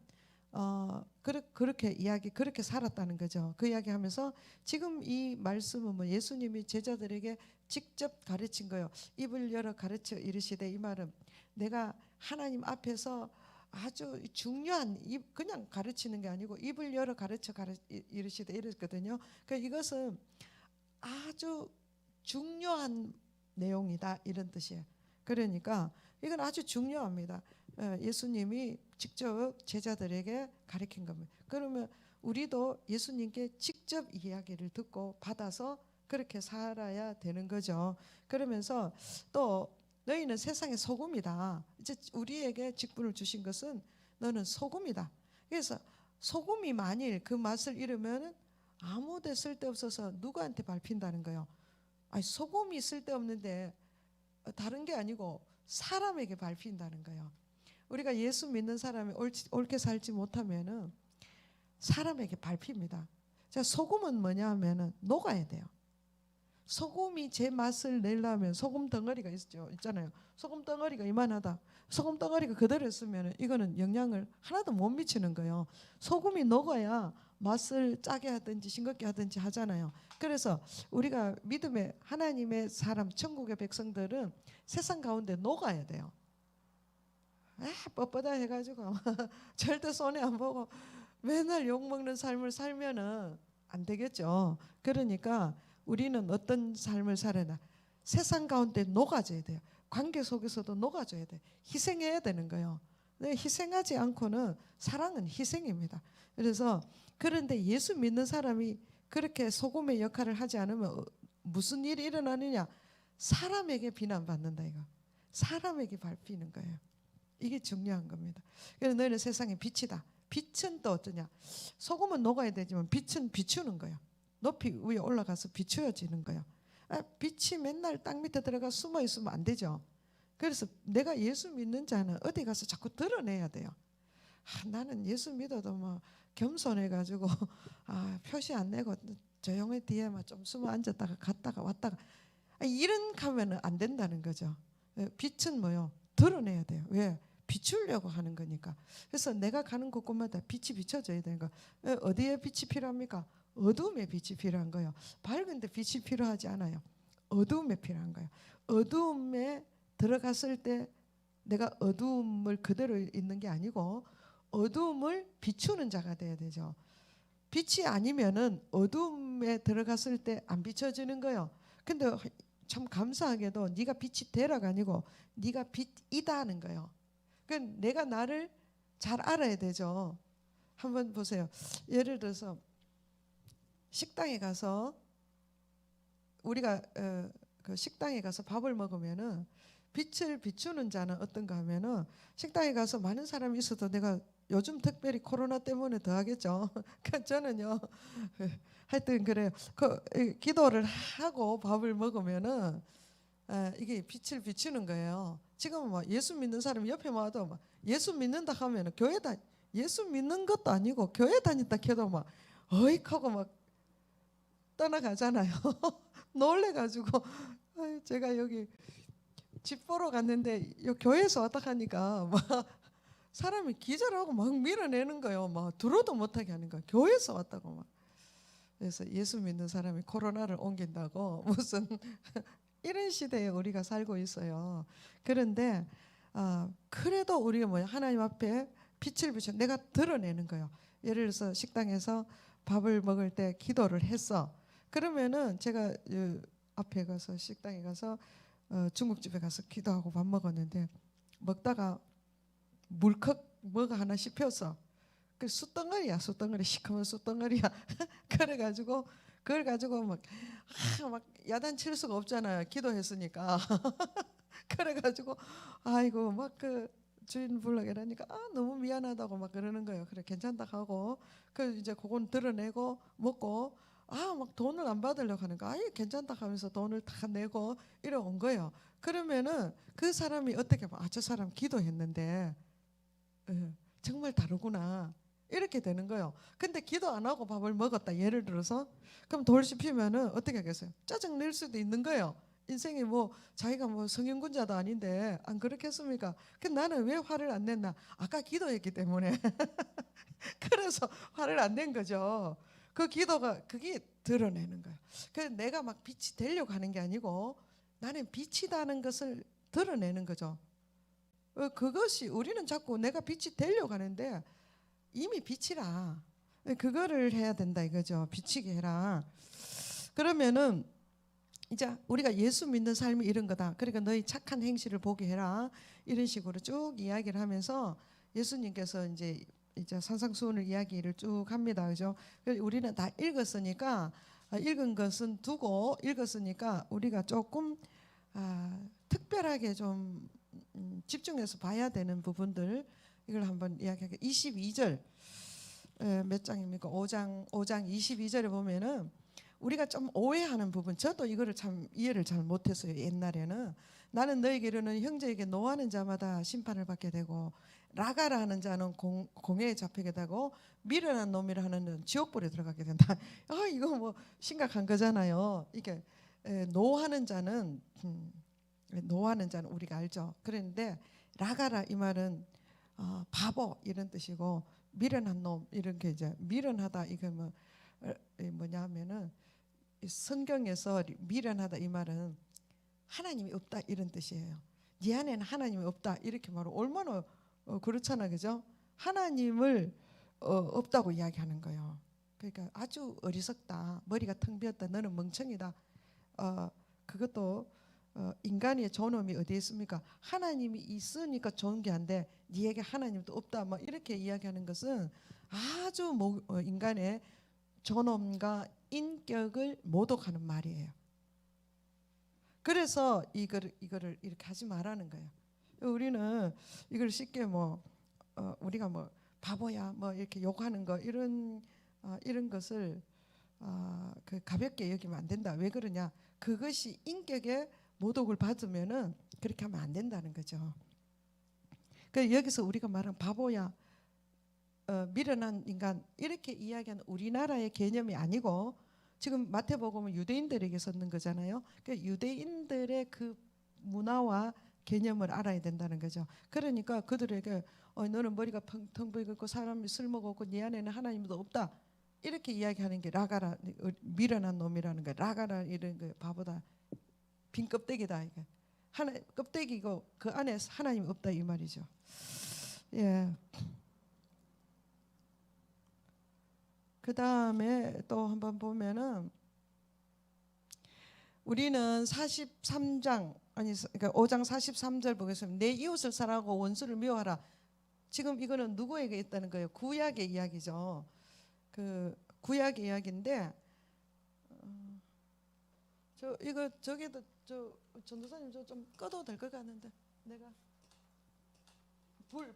그렇게 살았다는 거죠. 그 이야기하면서 지금 이 말씀은 뭐 예수님이 제자들에게 직접 가르친 거예요. 입을 열어 가르쳐 이르시되, 이 말은 내가 하나님 앞에서 아주 중요한 그냥 가르치는 게 아니고 입을 열어 가르쳐 이르시되 이랬거든요. 그러니까 이것은 아주 중요한 내용이다 이런 뜻이에요. 그러니까 이건 아주 중요합니다. 예수님이 직접 제자들에게 가르친 겁니다. 그러면 우리도 예수님께 직접 이야기를 듣고 받아서 그렇게 살아야 되는 거죠. 그러면서 또 너희는 세상의 소금이다. 이제 우리에게 직분을 주신 것은 너는 소금이다. 그래서 소금이 만일 그 맛을 잃으면 아무데 쓸데없어서 누구한테 밟힌다는 거예요. 아니, 소금이 쓸데없는데 다른 게 아니고 사람에게 밟힌다는 거예요. 우리가 예수 믿는 사람이 옳게 살지 못하면은 사람에게 밟힙니다. 자, 소금은 뭐냐 하면은 녹아야 돼요. 소금이 제 맛을 내려면 소금 덩어리가 있잖아요. 소금 덩어리가 이만하다. 소금 덩어리가 그대로 있으면 이거는 영향을 하나도 못 미치는 거예요. 소금이 녹아야 맛을 짜게 하든지 싱겁게 하든지 하잖아요. 그래서 우리가 믿음의 하나님의 사람, 천국의 백성들은 세상 가운데 녹아야 돼요. 뻣뻣하다 해가지고 절대 손해 안 보고 맨날 욕먹는 삶을 살면은 안 되겠죠. 그러니까 우리는 어떤 삶을 살아나 세상 가운데 녹아져야 돼요. 관계 속에서도 녹아져야 돼요. 희생해야 되는 거예요. 희생하지 않고는 사랑은 희생입니다. 그래서 그런데 예수 믿는 사람이 그렇게 소금의 역할을 하지 않으면 무슨 일이 일어나느냐? 사람에게 비난받는다 이거. 사람에게 밟히는 거예요. 이게 중요한 겁니다. 그래서 너희는 세상의 빛이다. 빛은 또 어떠냐? 소금은 녹아야 되지만 빛은 비추는 거예요. 높이 위에 올라가서 비추어지는 거예요. 빛이 맨날 땅 밑에 들어가 숨어 있으면 안 되죠. 그래서 내가 예수 믿는 자는 어디 가서 자꾸 드러내야 돼요. 나는 예수 믿어도 뭐 겸손해가지고 표시 안 내고 조용히 뒤에만 좀 숨어 앉았다가 갔다가 왔다가 이런 가면은 안 된다는 거죠. 빛은 뭐요? 드러내야 돼요. 왜? 비추려고 하는 거니까. 그래서 내가 가는 곳곳마다 빛이 비춰져야 되는 거. 어디에 빛이 필요합니까? 어두움에 빛이 필요한 거예요. 밝은데 빛이 필요하지 않아요. 어두움에 필요한 거예요. 어두움에 들어갔을 때 내가 어두움을 그대로 있는 게 아니고 어두움을 비추는 자가 돼야 되죠. 빛이 아니면은 어둠에 들어갔을 때 안 비춰지는 거예요. 근데 참 감사하게도 네가 빛이 되라가 아니고 네가 빛이다 하는 거예요. 그 내가 나를 잘 알아야 되죠. 한번 보세요. 예를 들어서 식당에 가서 우리가 그 식당에 가서 밥을 먹으면은 빛을 비추는 자는 어떤가 하면은 식당에 가서 많은 사람이 있어도 내가 요즘 특별히 코로나 때문에 더 하겠죠. 그러니까 저는요 하여튼 그래요. 기도를 하고 밥을 먹으면은 이게 빛을 비추는 거예요. 지금 막 예수 믿는 사람이 옆에 와도 막 예수 믿는다 하면은 예수 믿는 것도 아니고 교회 다닌다 해도 막 어익하고 막 떠나가잖아요. 놀래가지고 제가 여기 집 보러 갔는데 요 교회에서 왔다 가니까 막 사람이 기절하고 막 밀어내는 거예요. 막 들어도 못하게 하는 거예요. 교회에서 왔다고 막. 그래서 예수 믿는 사람이 코로나를 옮긴다고 무슨 이런 시대에 우리가 살고 있어요. 그런데 그래도 우리가 뭐야 하나님 앞에 빛을 비춰 내가 드러내는 거예요. 예를 들어서 식당에서 밥을 먹을 때 기도를 했어. 그러면은 제가 앞에 가서 식당에 가서 중국집에 가서 기도하고 밥 먹었는데 먹다가 물컥 뭐가 하나 씹혔어. 그 숯덩어리야, 숯덩어리, 시커먼 숯덩어리야. 그래가지고 그걸 가지고 막 야단칠 수가 없잖아요. 기도했으니까. 그래가지고 아이고 막 그 주인 불러게라니까 너무 미안하다고 막 그러는 거예요. 그래 괜찮다 하고 그 이제 그건 드러내고 먹고 막 돈을 안 받으려고 하는 거 아예 괜찮다 하면서 돈을 다 내고 이래 온 거예요. 그러면은 그 사람이 어떻게 봐? 저 사람 기도했는데 정말 다르구나. 이렇게 되는 거예요. 근데 기도 안 하고 밥을 먹었다. 예를 들어서 그럼 돌 씹히면은 어떻게 하겠어요? 짜증 낼 수도 있는 거예요. 인생이 뭐 자기가 뭐 성인군자도 아닌데 안 그렇겠습니까? 그 나는 왜 화를 안 냈나? 아까 기도했기 때문에 그래서 화를 안 낸 거죠. 그 기도가 그게 드러내는 거예요. 그래서 내가 막 빛이 되려고 하는 게 아니고 나는 빛이다는 것을 드러내는 거죠. 그것이 우리는 자꾸 내가 빛이 되려고 하는데 이미 빛이라 그거를 해야 된다 이거죠. 비치게 해라. 그러면은 이제 우리가 예수 믿는 삶이 이런 거다. 그러니까 너희 착한 행실을 보게 해라. 이런 식으로 쭉 이야기를 하면서 예수님께서 이제 산상수훈을 이야기를 쭉 합니다. 그죠? 우리는 다 읽었으니까 읽은 것은 두고 읽었으니까 우리가 조금 특별하게 좀 집중해서 봐야 되는 부분들 이걸 한번 이야기하게. 22절 몇 장입니까? 5장 22절에 보면은 우리가 좀 오해하는 부분, 저도 이거를 참 이해를 잘 못했어요. 옛날에는 나는 너에게 이르는 형제에게 노하는 자마다 심판을 받게 되고 라가라 하는 자는 공회에 잡히게 되고 미련한 놈이라 하는 자는 지옥불에 들어가게 된다. 이거 뭐 심각한 거잖아요. 이게 노하는 자는 우리가 알죠. 그런데 라가라 이 말은 바보 이런 뜻이고 미련한 놈 이런 게 이제 미련하다 이게 뭐냐면은 성경에서 미련하다 이 말은 하나님이 없다 이런 뜻이에요. 네 안에는 하나님이 없다 이렇게 말하면 얼마나 그렇잖아, 그죠? 하나님을 없다고 이야기하는 거예요. 그러니까 아주 어리석다, 머리가 텅 비었다, 너는 멍청이다. 그것도 인간의 존엄이 어디에 있습니까? 하나님이 있으니까 좋은 게 한데 네에게 하나님도 없다. 막 이렇게 이야기하는 것은 아주 인간의 존엄과 인격을 모독하는 말이에요. 그래서 이거를 이렇게 하지 말라는 거예요. 우리는 이걸 쉽게 우리가 바보야 이렇게 욕하는 거 이런 것을 그 가볍게 여기면 안 된다. 왜 그러냐? 그것이 인격의 모독을 받으면은 그렇게 하면 안 된다는 거죠. 그 여기서 우리가 말한 바보야, 미련한 인간 이렇게 이야기하는 우리나라의 개념이 아니고 지금 마태복음은 유대인들에게 썼는 거잖아요. 그 유대인들의 그 문화와 개념을 알아야 된다는 거죠. 그러니까 그들에게 너는 머리가 텅 비었고 사람이 쓸모가 없고 네 안에는 하나님도 없다. 이렇게 이야기하는 게 라가라, 미련한 놈이라는 거. 라가라 이런 거 바보다. 빈 껍데기다 이게. 껍데기고 그 안에 하나님 없다 이 말이죠. 예. 그 다음에 또 한번 보면은 우리는 43장 그러니까 5장 43절 보겠습니다. 내 이웃을 사랑하고 원수를 미워하라. 지금 이거는 누구에게 있다는 거예요? 구약의 이야기죠. 그 구약의 이야기인데 저 이거 저기도 저 전도사님 저 좀 꺼도 될 것 같는데 내가 불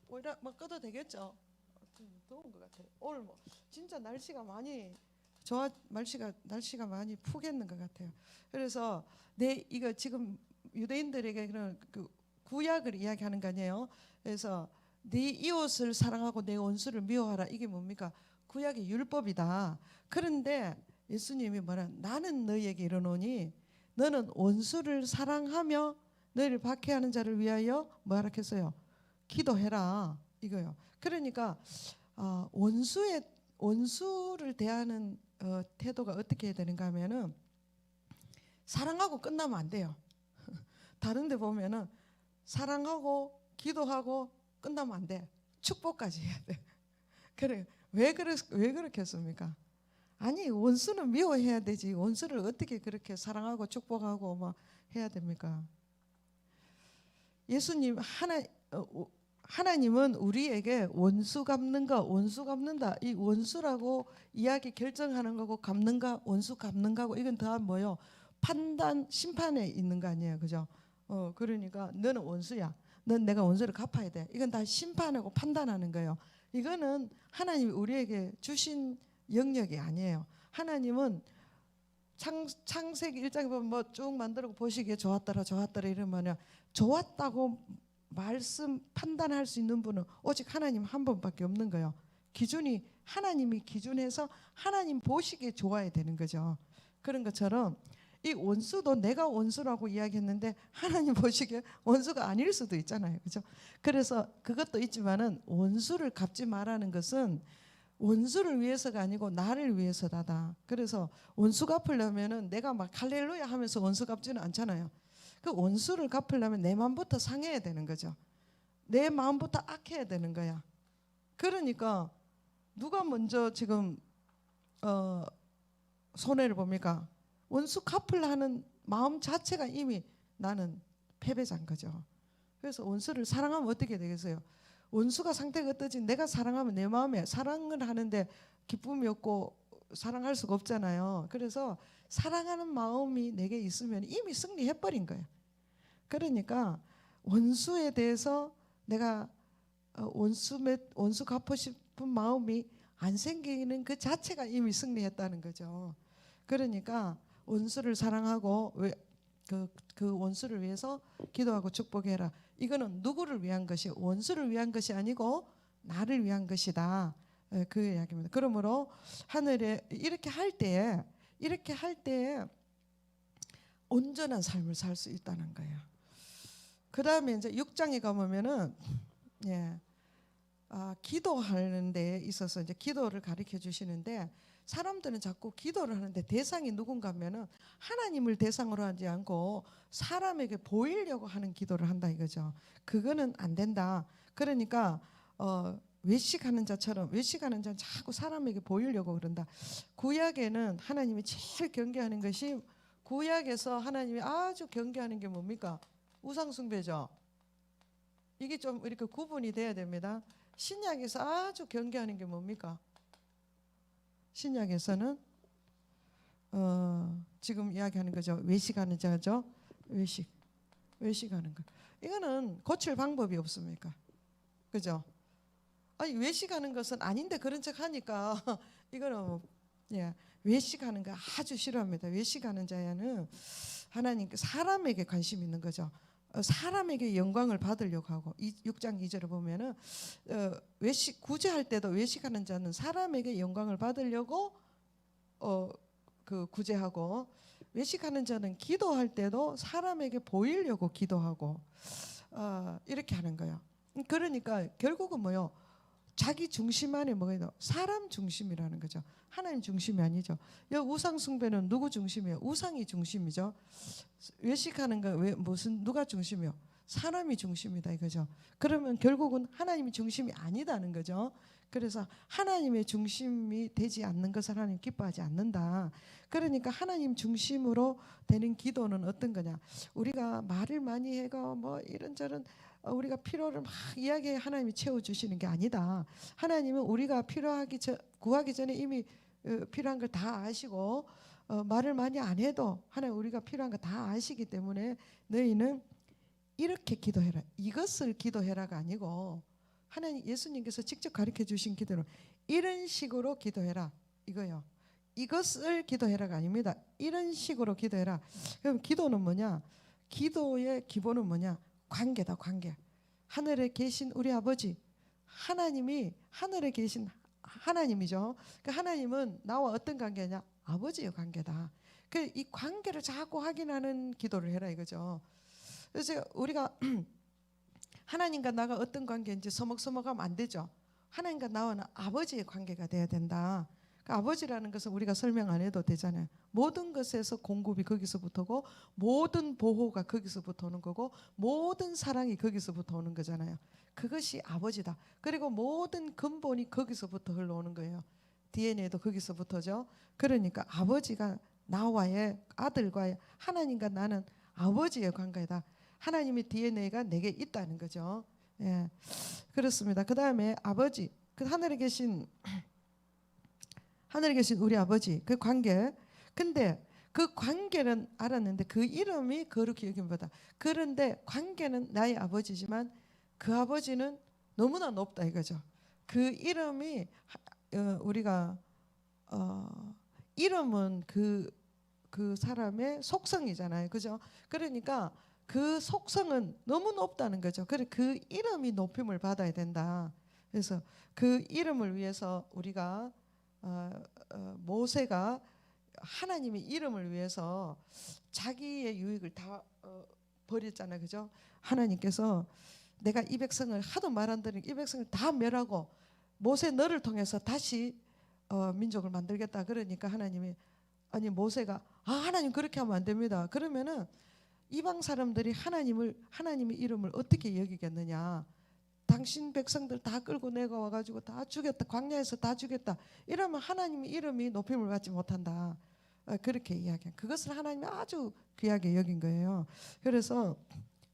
오히려 뭐 꺼도 되겠죠? 좀 더운 것 같아요. 오늘 뭐 진짜 날씨가 많이 날씨가 많이 푸겠는 것 같아요. 그래서 이거 지금 유대인들에게 그런 그 구약을 이야기하는 거 아니에요. 그래서 네 이웃을 사랑하고 내 원수를 미워하라. 이게 뭡니까? 구약의 율법이다. 그런데 예수님이 뭐라? 나는 너희에게 이르노니 너는 원수를 사랑하며 너희를 박해하는 자를 위하여 뭐하라 했어요? 기도해라. 이거요. 그러니까 원수를 대하는 태도가 어떻게 해야 되는가 하면은 사랑하고 끝나면 안 돼요. 다른 데 보면은 사랑하고 기도하고 끝나면 안 돼. 축복까지 해야 돼. 그래. 왜 그렇게 했습니까? 아니, 원수는 미워해야 되지. 원수를 어떻게 그렇게 사랑하고 축복하고 막 해야 됩니까? 예수님 하나님은 우리에게 원수 갚는다. 이 원수라고 이야기 결정하는 거고 원수 갚는 거고 이건 다 뭐요? 판단, 심판에 있는 거 아니에요, 그죠? 그러니까 너는 원수야. 넌 내가 원수를 갚아야 돼. 이건 다 심판하고 판단하는 거예요. 이거는 하나님이 우리에게 주신 영역이 아니에요. 하나님은 창세기 1장에 보면 뭐 쭉 만들고 보시기에 좋았더라 이러면 좋았다고 판단할 수 있는 분은 오직 하나님 한 분밖에 없는 거예요. 기준이 하나님이 기준해서 하나님 보시기에 좋아야 되는 거죠. 그런 것처럼 이 원수도 내가 원수라고 이야기했는데 하나님 보시기에 원수가 아닐 수도 있잖아요. 그죠? 그래서 그것도 있지만은 원수를 갚지 말라는 것은 원수를 위해서가 아니고 나를 위해서다. 그래서 원수 갚으려면은 내가 막 할렐루야 하면서 원수 갚지는 않잖아요. 그 원수를 갚으려면 내 마음부터 상해야 되는 거죠. 내 마음부터 악해야 되는 거야. 그러니까 누가 먼저 지금 손해를 봅니까? 원수 갚으려 하는 마음 자체가 이미 나는 패배자인 거죠. 그래서 원수를 사랑하면 어떻게 되겠어요? 원수가 상태가 어떠지? 내가 사랑하면 내 마음에 사랑을 하는데 기쁨이 없고 사랑할 수가 없잖아요. 그래서 사랑하는 마음이 내게 있으면 이미 승리해버린 거예요. 그러니까 원수에 대해서 내가 원수 갚고 싶은 마음이 안 생기는 그 자체가 이미 승리했다는 거죠. 그러니까 원수를 사랑하고 그 원수를 위해서 기도하고 축복해라. 이거는 누구를 위한 것이 원수를 위한 것이 아니고 나를 위한 것이다. 그 이야기입니다. 그러므로 하늘에 이렇게 할 때에 온전한 삶을 살 수 있다는 거예요. 그 다음에 이제 6장에 가보면은 기도하는 데 있어서 이제 기도를 가르쳐 주시는데 사람들은 자꾸 기도를 하는데 대상이 누군가 하면은 하나님을 대상으로 하지 않고 사람에게 보이려고 하는 기도를 한다 이거죠. 그거는 안 된다. 그러니까 외식하는 자처럼 자꾸 사람에게 보이려고 그런다. 구약에는 하나님이 제일 경계하는 것이 구약에서 하나님이 아주 경계하는 게 뭡니까? 우상 숭배죠. 이게 좀 이렇게 구분이 돼야 됩니다. 신약에서 아주 경계하는 게 뭡니까? 신약에서는 지금 이야기하는 거죠. 외식하는 자죠. 외식하는 거. 이거는 고칠 방법이 없습니까? 그죠? 아니 외식하는 것은 아닌데 그런 척 하니까 이거는 외식하는 거 아주 싫어합니다. 외식하는 자야는 하나님 사람에게 관심 있는 거죠. 사람에게 영광을 받으려고 하고 6장 2절을 보면은 구제할 때도 외식하는 자는 사람에게 영광을 받으려고 그 구제하고 외식하는 자는 기도할 때도 사람에게 보이려고 기도하고 이렇게 하는 거예요. 그러니까 결국은 뭐요? 자기 중심 안에 뭐가 있나? 사람 중심이라는 거죠. 하나님 중심이 아니죠. 우상 숭배는 누구 중심이에요? 우상이 중심이죠. 외식하는 거 누가 중심이요? 사람이 중심이다 이거죠. 그러면 결국은 하나님이 중심이 아니다는 거죠. 그래서 하나님의 중심이 되지 않는 것을 하나님 기뻐하지 않는다. 그러니까 하나님 중심으로 되는 기도는 어떤 거냐? 우리가 말을 많이 해가 뭐 이런저런 우리가 필요를 막 이야기해 하나님이 채워주시는 게 아니다. 하나님은 우리가 구하기 전에 이미 필요한 걸 다 아시고 말을 많이 안 해도 하나님 우리가 필요한 거 다 아시기 때문에 너희는 이렇게 기도해라. 이것을 기도해라가 아니고 하나님 예수님께서 직접 가르쳐 주신 기도는 이런 식으로 기도해라 이거요. 이것을 기도해라가 아닙니다. 이런 식으로 기도해라. 그럼 기도는 뭐냐? 기도의 기본은 뭐냐? 관계다. 관계. 하늘에 계신 우리 아버지 하나님이 하늘에 계신 하나님이죠. 그 하나님은 나와 어떤 관계냐? 아버지의 관계다. 그 이 관계를 자꾸 확인하는 기도를 해라 이거죠. 그래서 우리가 하나님과 나가 어떤 관계인지 서먹서먹하면 안 되죠. 하나님과 나와는 아버지의 관계가 돼야 된다. 그 아버지라는 것은 우리가 설명 안 해도 되잖아요. 모든 것에서 공급이 거기서부터고 모든 보호가 거기서부터 오는 거고 모든 사랑이 거기서부터 오는 거잖아요. 그것이 아버지다. 그리고 모든 근본이 거기서부터 흘러오는 거예요. DNA도 거기서부터죠. 그러니까 아버지가 나와의 아들과의 하나님과 나는 아버지의 관계다. 하나님의 DNA가 내게 있다는 거죠. 예, 그렇습니다. 그 다음에 아버지, 그 하늘에 계신 우리 아버지 그 관계. 근데 그 관계는 알았는데 그 이름이 거룩히 여김보다. 그런데 관계는 나의 아버지지만 그 아버지는 너무나 높다 이거죠. 그 이름이 우리가 이름은 그 사람의 속성이잖아요, 그죠? 그러니까 그 속성은 너무 높다는 거죠. 그래 그 이름이 높임을 받아야 된다. 그래서 그 이름을 위해서 우리가 모세가 하나님의 이름을 위해서 자기의 유익을 다 버렸잖아요, 그죠? 하나님께서 내가 이 백성을 하도 말 안 들으니 이 백성을 다 멸하고 모세 너를 통해서 다시 민족을 만들겠다. 그러니까 하나님이 아니 모세가 하나님 그렇게 하면 안 됩니다. 그러면은 이방 사람들이 하나님의 이름을 어떻게 여기겠느냐? 당신 백성들 다 끌고 내가 와가지고 다 죽였다. 광야에서 다 죽였다. 이러면 하나님의 이름이 높임을 받지 못한다. 그렇게 이야기한. 그것을 하나님이 아주 귀하게 여긴 거예요. 그래서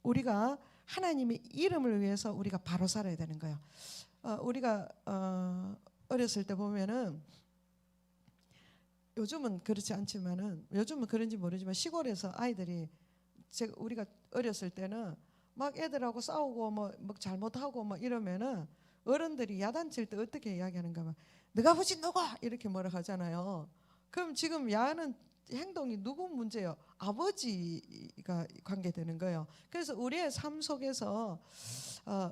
우리가 하나님의 이름을 위해서 우리가 바로 살아야 되는 거예요. 우리가 어렸을 때 보면은 요즘은 그렇지 않지만은 요즘은 그런지 모르지만 시골에서 아이들이 우리가 어렸을 때는 막 애들하고 싸우고 뭐 잘못하고 뭐 이러면은 어른들이 야단칠 때 어떻게 이야기하는가 하면 너가 아버지 누구 이렇게 뭐라 하잖아요. 그럼 지금 야하는 행동이 누구 문제예요? 아버지가 관계되는 거예요. 그래서 우리의 삶 속에서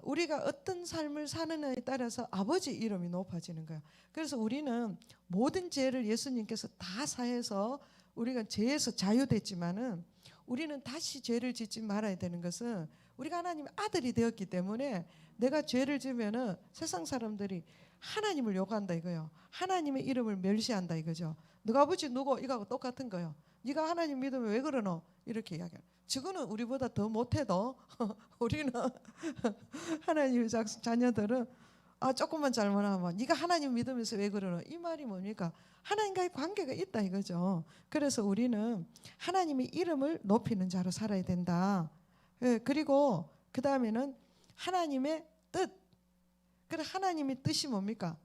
우리가 어떤 삶을 사느냐에 따라서 아버지 이름이 높아지는 거예요. 그래서 우리는 모든 죄를 예수님께서 다 사해서 우리가 죄에서 자유됐지만은 우리는 다시 죄를 짓지 말아야 되는 것은 우리가 하나님의 아들이 되었기 때문에 내가 죄를 지으면은 세상 사람들이 하나님을 욕한다 이거요. 하나님의 이름을 멸시한다 이거죠. 너가 아버지 누구 이거하고 똑같은 거요. 네가 하나님 믿으면 왜 그러노? 이렇게 이야기해요. 저거는 우리보다 더 못해도 우리는 하나님의 자녀들은 조금만 잘못하면 네가 하나님 믿으면서 왜 그러노? 이 말이 뭡니까? 하나님과의 관계가 있다 이거죠. 그래서 우리는 하나님의 이름을 높이는 자로 살아야 된다. 그리고 그 다음에는 하나님의 뜻. 그래 하나님의 뜻이 뭡니까?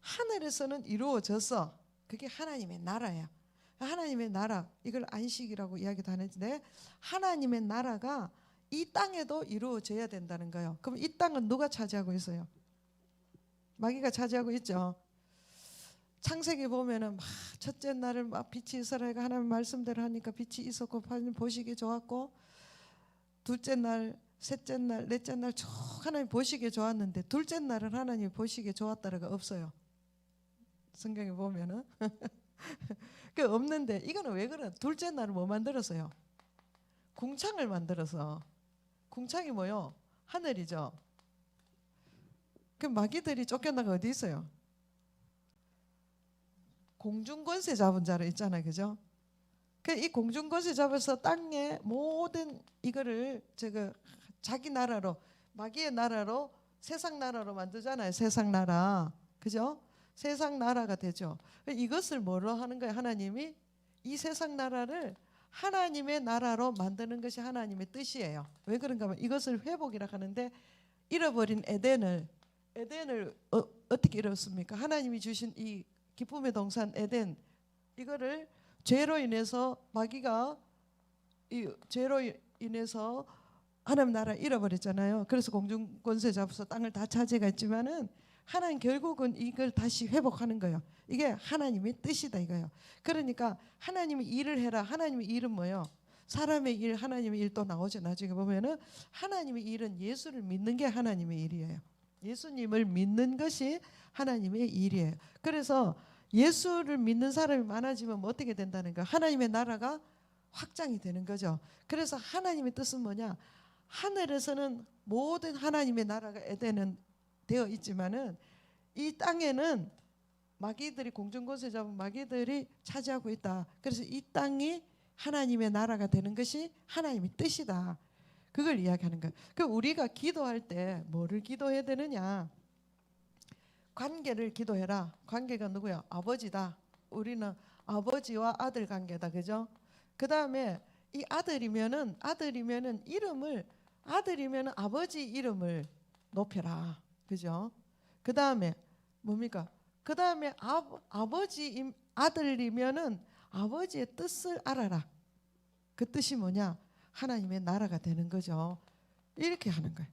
하늘에서는 이루어져서 그게 하나님의 나라야. 하나님의 나라 이걸 안식이라고 이야기도 하는데 하나님의 나라가 이 땅에도 이루어져야 된다는 거예요. 그럼 이 땅은 누가 차지하고 있어요? 마귀가 차지하고 있죠. 창세기 보면은 막 첫째 날을 막 빛이 있으라가 하나님 말씀대로 하니까 빛이 있었고 보시기에 좋았고 둘째 날, 셋째 날, 넷째 날 쭉 하나님 보시기에 좋았는데 둘째 날은 하나님 보시기에 좋았다라가 없어요. 성경에 보면은 그 없는데 이거는 왜 그래? 둘째 날은 뭐 만들었어요? 궁창을 만들어서. 궁창이 뭐요? 하늘이죠. 그 마귀들이 쫓겨나가 어디 있어요? 공중권세 잡은 자로 있잖아요, 그죠? 그 이 공중권세 잡아서 땅에 모든 이거를 자기 나라로 마귀의 나라로 세상 나라로 만들잖아요, 세상 나라. 그죠? 세상 나라가 되죠. 이것을 뭐로 하는 거예요? 하나님이 이 세상 나라를 하나님의 나라로 만드는 것이 하나님의 뜻이에요. 왜 그런가 하면 이것을 회복이라 하는데, 잃어버린 에덴을 어떻게 잃었습니까? 하나님이 주신 이 기쁨의 동산 에덴, 이거를 죄로 인해서 마귀가 이 죄로 인해서 하나님 나라 잃어버렸잖아요. 그래서 공중 권세 잡아서 땅을 다 차지했지만은 하나님 결국은 이걸 다시 회복하는 거예요. 이게 하나님의 뜻이다 이거예요. 그러니까 하나님이 일을 해라. 하나님의 일은 뭐예요? 사람의 일, 하나님의 일 또 나오죠. 나중에 보면은 하나님의 일은 예수를 믿는 게 하나님의 일이에요. 예수님을 믿는 것이 하나님의 일이에요. 그래서 예수를 믿는 사람이 많아지면 뭐 어떻게 된다는 거예요? 하나님의 나라가 확장이 되는 거죠. 그래서 하나님의 뜻은 뭐냐? 하늘에서는 모든 하나님의 나라가 에덴은 되어 있지만은 이 땅에는 마귀들이, 공중권세 잡은 마귀들이 차지하고 있다. 그래서 이 땅이 하나님의 나라가 되는 것이 하나님의 뜻이다. 그걸 이야기하는 거예요. 그 우리가 기도할 때 뭐를 기도해야 되느냐? 관계를 기도해라. 관계가 누구야? 아버지다. 우리는 아버지와 아들 관계다. 그죠? 그 다음에 이 아들이면은 이름을, 아들이면은 아버지 이름을 높여라. 그죠? 그 다음에 뭡니까? 그 다음에 아버지 아들이면은 아버지의 뜻을 알아라. 그 뜻이 뭐냐? 하나님의 나라가 되는 거죠. 이렇게 하는 거예요.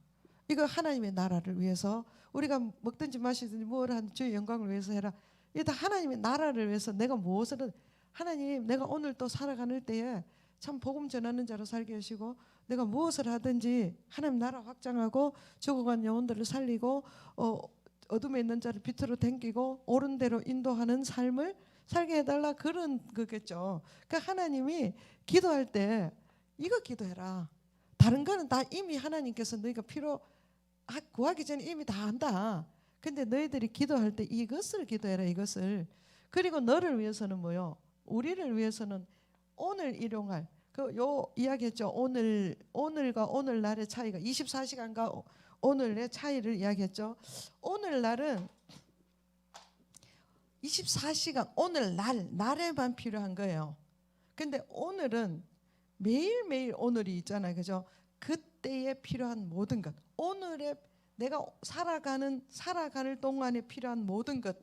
이거 하나님의 나라를 위해서 우리가 먹든지 마시든지 뭘 하든 주의 영광을 위해서 해라. 이게 다 하나님의 나라를 위해서 내가 무엇을, 하나님 내가 오늘 또 살아가는 때에 참 복음 전하는 자로 살게 하시고, 내가 무엇을 하든지 하나님 나라 확장하고 죽어간 영혼들을 살리고 어둠에 있는 자를 빛으로 댕기고 옳은 대로 인도하는 삶을 살게 해달라, 그런 거겠죠. 그러니까 하나님이 기도할 때 이거 기도해라. 다른 거는 다 이미 하나님께서 너희가 구하기 전에 이미 다 안다. 근데 너희들이 기도할 때 이것을 기도해라, 이것을. 그리고 너를 위해서는 뭐요? 우리를 위해서는 오늘 일용할, 요 이야기했죠. 오늘과 오늘날의 차이가 24시간과 오늘의 차이를 이야기했죠. 오늘날은 24시간 날에만 필요한 거예요. 근데 오늘은 매일매일 오늘이 있잖아요. 그죠? 그때에 필요한 모든 것, 오늘에 내가 살아가는 동안에 필요한 모든 것,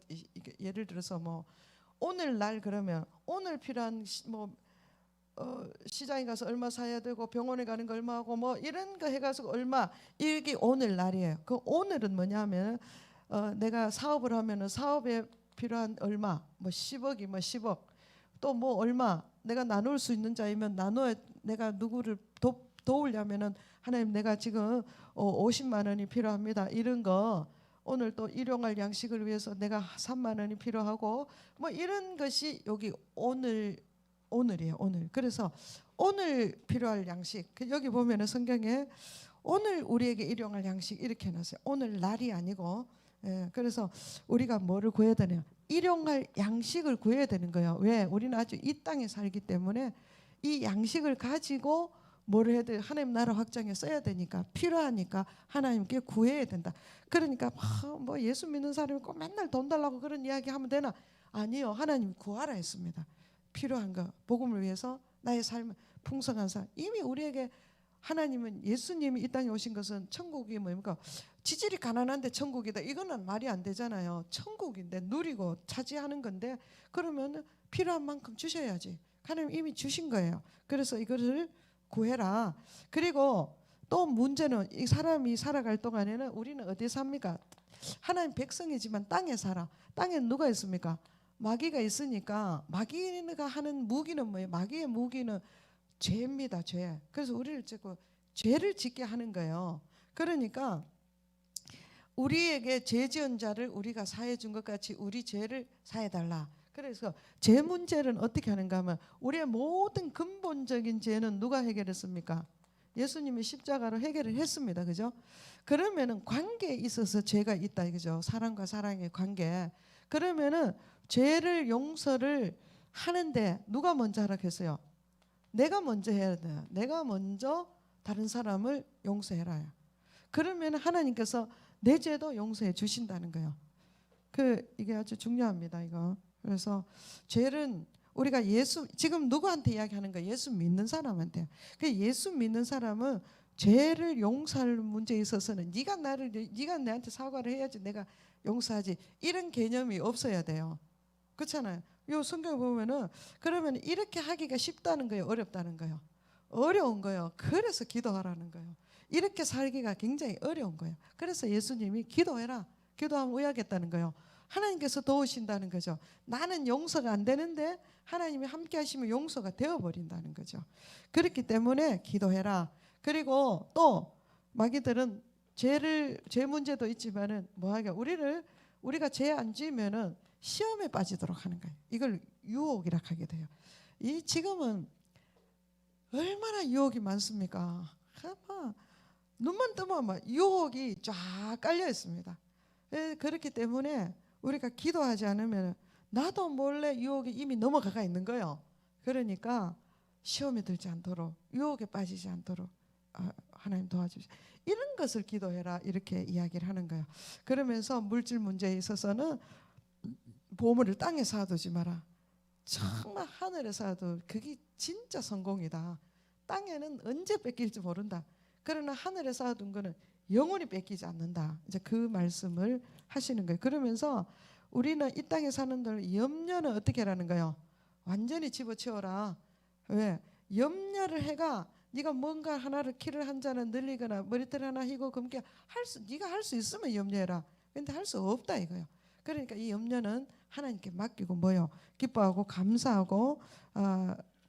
예를 들어서 뭐 오늘날 그러면 오늘 필요한 시장에 가서 얼마 사야 되고 병원에 가는 거 얼마하고 뭐 이런 거 해가지고 얼마, 이게 오늘날이에요. 그 오늘은 뭐냐면 내가 사업을 하면은 사업에 필요한 얼마, 뭐 10억이 뭐 10억, 또 뭐 얼마 내가 나눌 수 있는 자이면 내가 누구를 도우려면은 하나님 내가 지금 50만 원이 필요합니다. 이런 거 오늘 또 일용할 양식을 위해서 내가 3만 원이 필요하고 뭐 이런 것이 여기 오늘이에요. 오늘. 그래서 오늘 필요할 양식, 여기 보면은 성경에 오늘 우리에게 일용할 양식 이렇게 해놨어요. 오늘 날이 아니고. 그래서 우리가 뭐를 구해야 되냐? 일용할 양식을 구해야 되는 거예요. 왜? 우리는 아주 이 땅에 살기 때문에 이 양식을 가지고 뭐를 해야 돼? 하나님 나라 확장에 써야 되니까, 필요하니까 하나님께 구해야 된다. 그러니까 뭐 예수 믿는 사람이 꼭 맨날 돈 달라고 그런 이야기 하면 되나? 아니요. 하나님 구하라 했습니다. 필요한 거, 복음을 위해서 나의 삶 풍성한 삶. 이미 우리에게 하나님은, 예수님이 이 땅에 오신 것은 천국이 뭡니까? 지질이 가난한데 천국이다. 이거는 말이 안 되잖아요. 천국인데 누리고 차지하는 건데, 그러면 필요한 만큼 주셔야지. 하나님 이미 주신 거예요. 그래서 이거를 구해라. 그리고 또 문제는 이 사람이 살아갈 동안에는 우리는 어디에 삽니까? 하나님 백성이지만 땅에 살아. 땅에 누가 있습니까? 마귀가 있으니까. 마귀가 하는 무기는 뭐예요? 마귀의 무기는 죄입니다. 죄. 그래서 우리를 자꾸 죄를 짓게 하는 거예요. 그러니까 우리에게 죄 지은 자를 우리가 사해 준 것 같이 우리 죄를 사해 달라. 그래서 죄 문제는 어떻게 하는가 하면, 우리의 모든 근본적인 죄는 누가 해결했습니까? 예수님이 십자가로 해결을 했습니다. 그죠? 그러면은 관계에 있어서 죄가 있다 이거죠. 사람과 사람의 관계. 그러면은 죄를 용서를 하는데 누가 먼저 하라했어요? 내가 먼저 해야 돼요. 내가 먼저 다른 사람을 용서해라. 그러면 하나님께서 내 죄도 용서해 주신다는 거예요. 이게 아주 중요합니다. 이거. 그래서 죄는 우리가 지금 누구한테 이야기하는 거예요? 예수 믿는 사람한테. 그 예수 믿는 사람은 죄를 용서할 문제에 있어서는 네가 내한테 사과를 해야지 내가 용서하지, 이런 개념이 없어야 돼요. 그렇잖아요. 요 성경 보면은 그러면 이렇게 하기가 쉽다는 거예요, 어렵다는 거예요? 어려운 거예요. 그래서 기도하라는 거예요. 이렇게 살기가 굉장히 어려운 거예요. 그래서 예수님이 기도해라, 기도하면 의하겠다는 거예요. 하나님께서 도우신다는 거죠. 나는 용서가 안 되는데 하나님이 함께 하시면 용서가 되어버린다는 거죠. 그렇기 때문에 기도해라. 그리고 또 마귀들은 죄 문제도 있지만은 뭐하게 우리가 죄 안 지으면은 시험에 빠지도록 하는 거예요. 이걸 유혹이라 하게 돼요. 이 지금은 얼마나 유혹이 많습니까? 눈만 뜨면 막 유혹이 쫙 깔려 있습니다. 그렇기 때문에 우리가 기도하지 않으면 나도 몰래 유혹이 이미 넘어가 있는 거예요. 그러니까 시험에 들지 않도록, 유혹에 빠지지 않도록 하나님 도와주시오. 이런 것을 기도해라, 이렇게 이야기를 하는 거예요. 그러면서 물질 문제에 있어서는 보물을 땅에 쌓아두지 마라. 정말 하늘에 쌓아도 그게 진짜 성공이다. 땅에는 언제 뺏길지 모른다. 그러나 하늘에 쌓아둔 거는 영원히 뺏기지 않는다. 이제 그 말씀을 하시는 거예요. 그러면서 우리는 이 땅에 사는들 염려는 어떻게 하라는 거예요? 완전히 집어치워라. 왜? 염려를 해가 네가 뭔가 하나를 키를 한 잔은 늘리거나 머리털 하나 희고 검게 네가 할 수 있으면 염려해라. 근데 할 수 없다 이거예요. 그러니까 이 염려는 하나님께 맡기고 뭐요? 기뻐하고 감사하고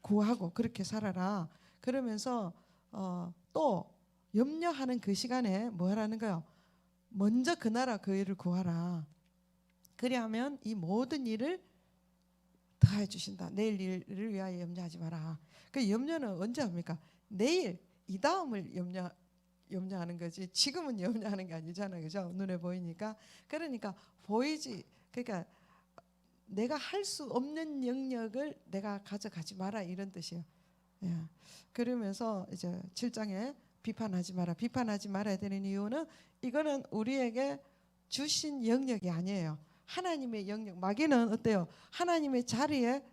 구하고 그렇게 살아라. 그러면서 또 염려하는 그 시간에 뭐 하라는 거예요? 먼저 그 나라 그 일을 구하라. 그리하면 이 모든 일을 더해 주신다. 내일 일을 위하여 염려하지 마라. 그 염려는 언제 합니까? 내일 이 다음을 염려하는 거지. 지금은 염려하는 게 아니잖아요, 그죠? 눈에 보이니까. 그러니까 그러니까 내가 할 수 없는 영역을 내가 가져가지 마라, 이런 뜻이에요. 예. 그러면서 이제 7장에 비판하지 마라. 비판하지 말아야 되는 이유는 이거는 우리에게 주신 영역이 아니에요. 하나님의 영역. 마귀는 어때요? 하나님의 자리에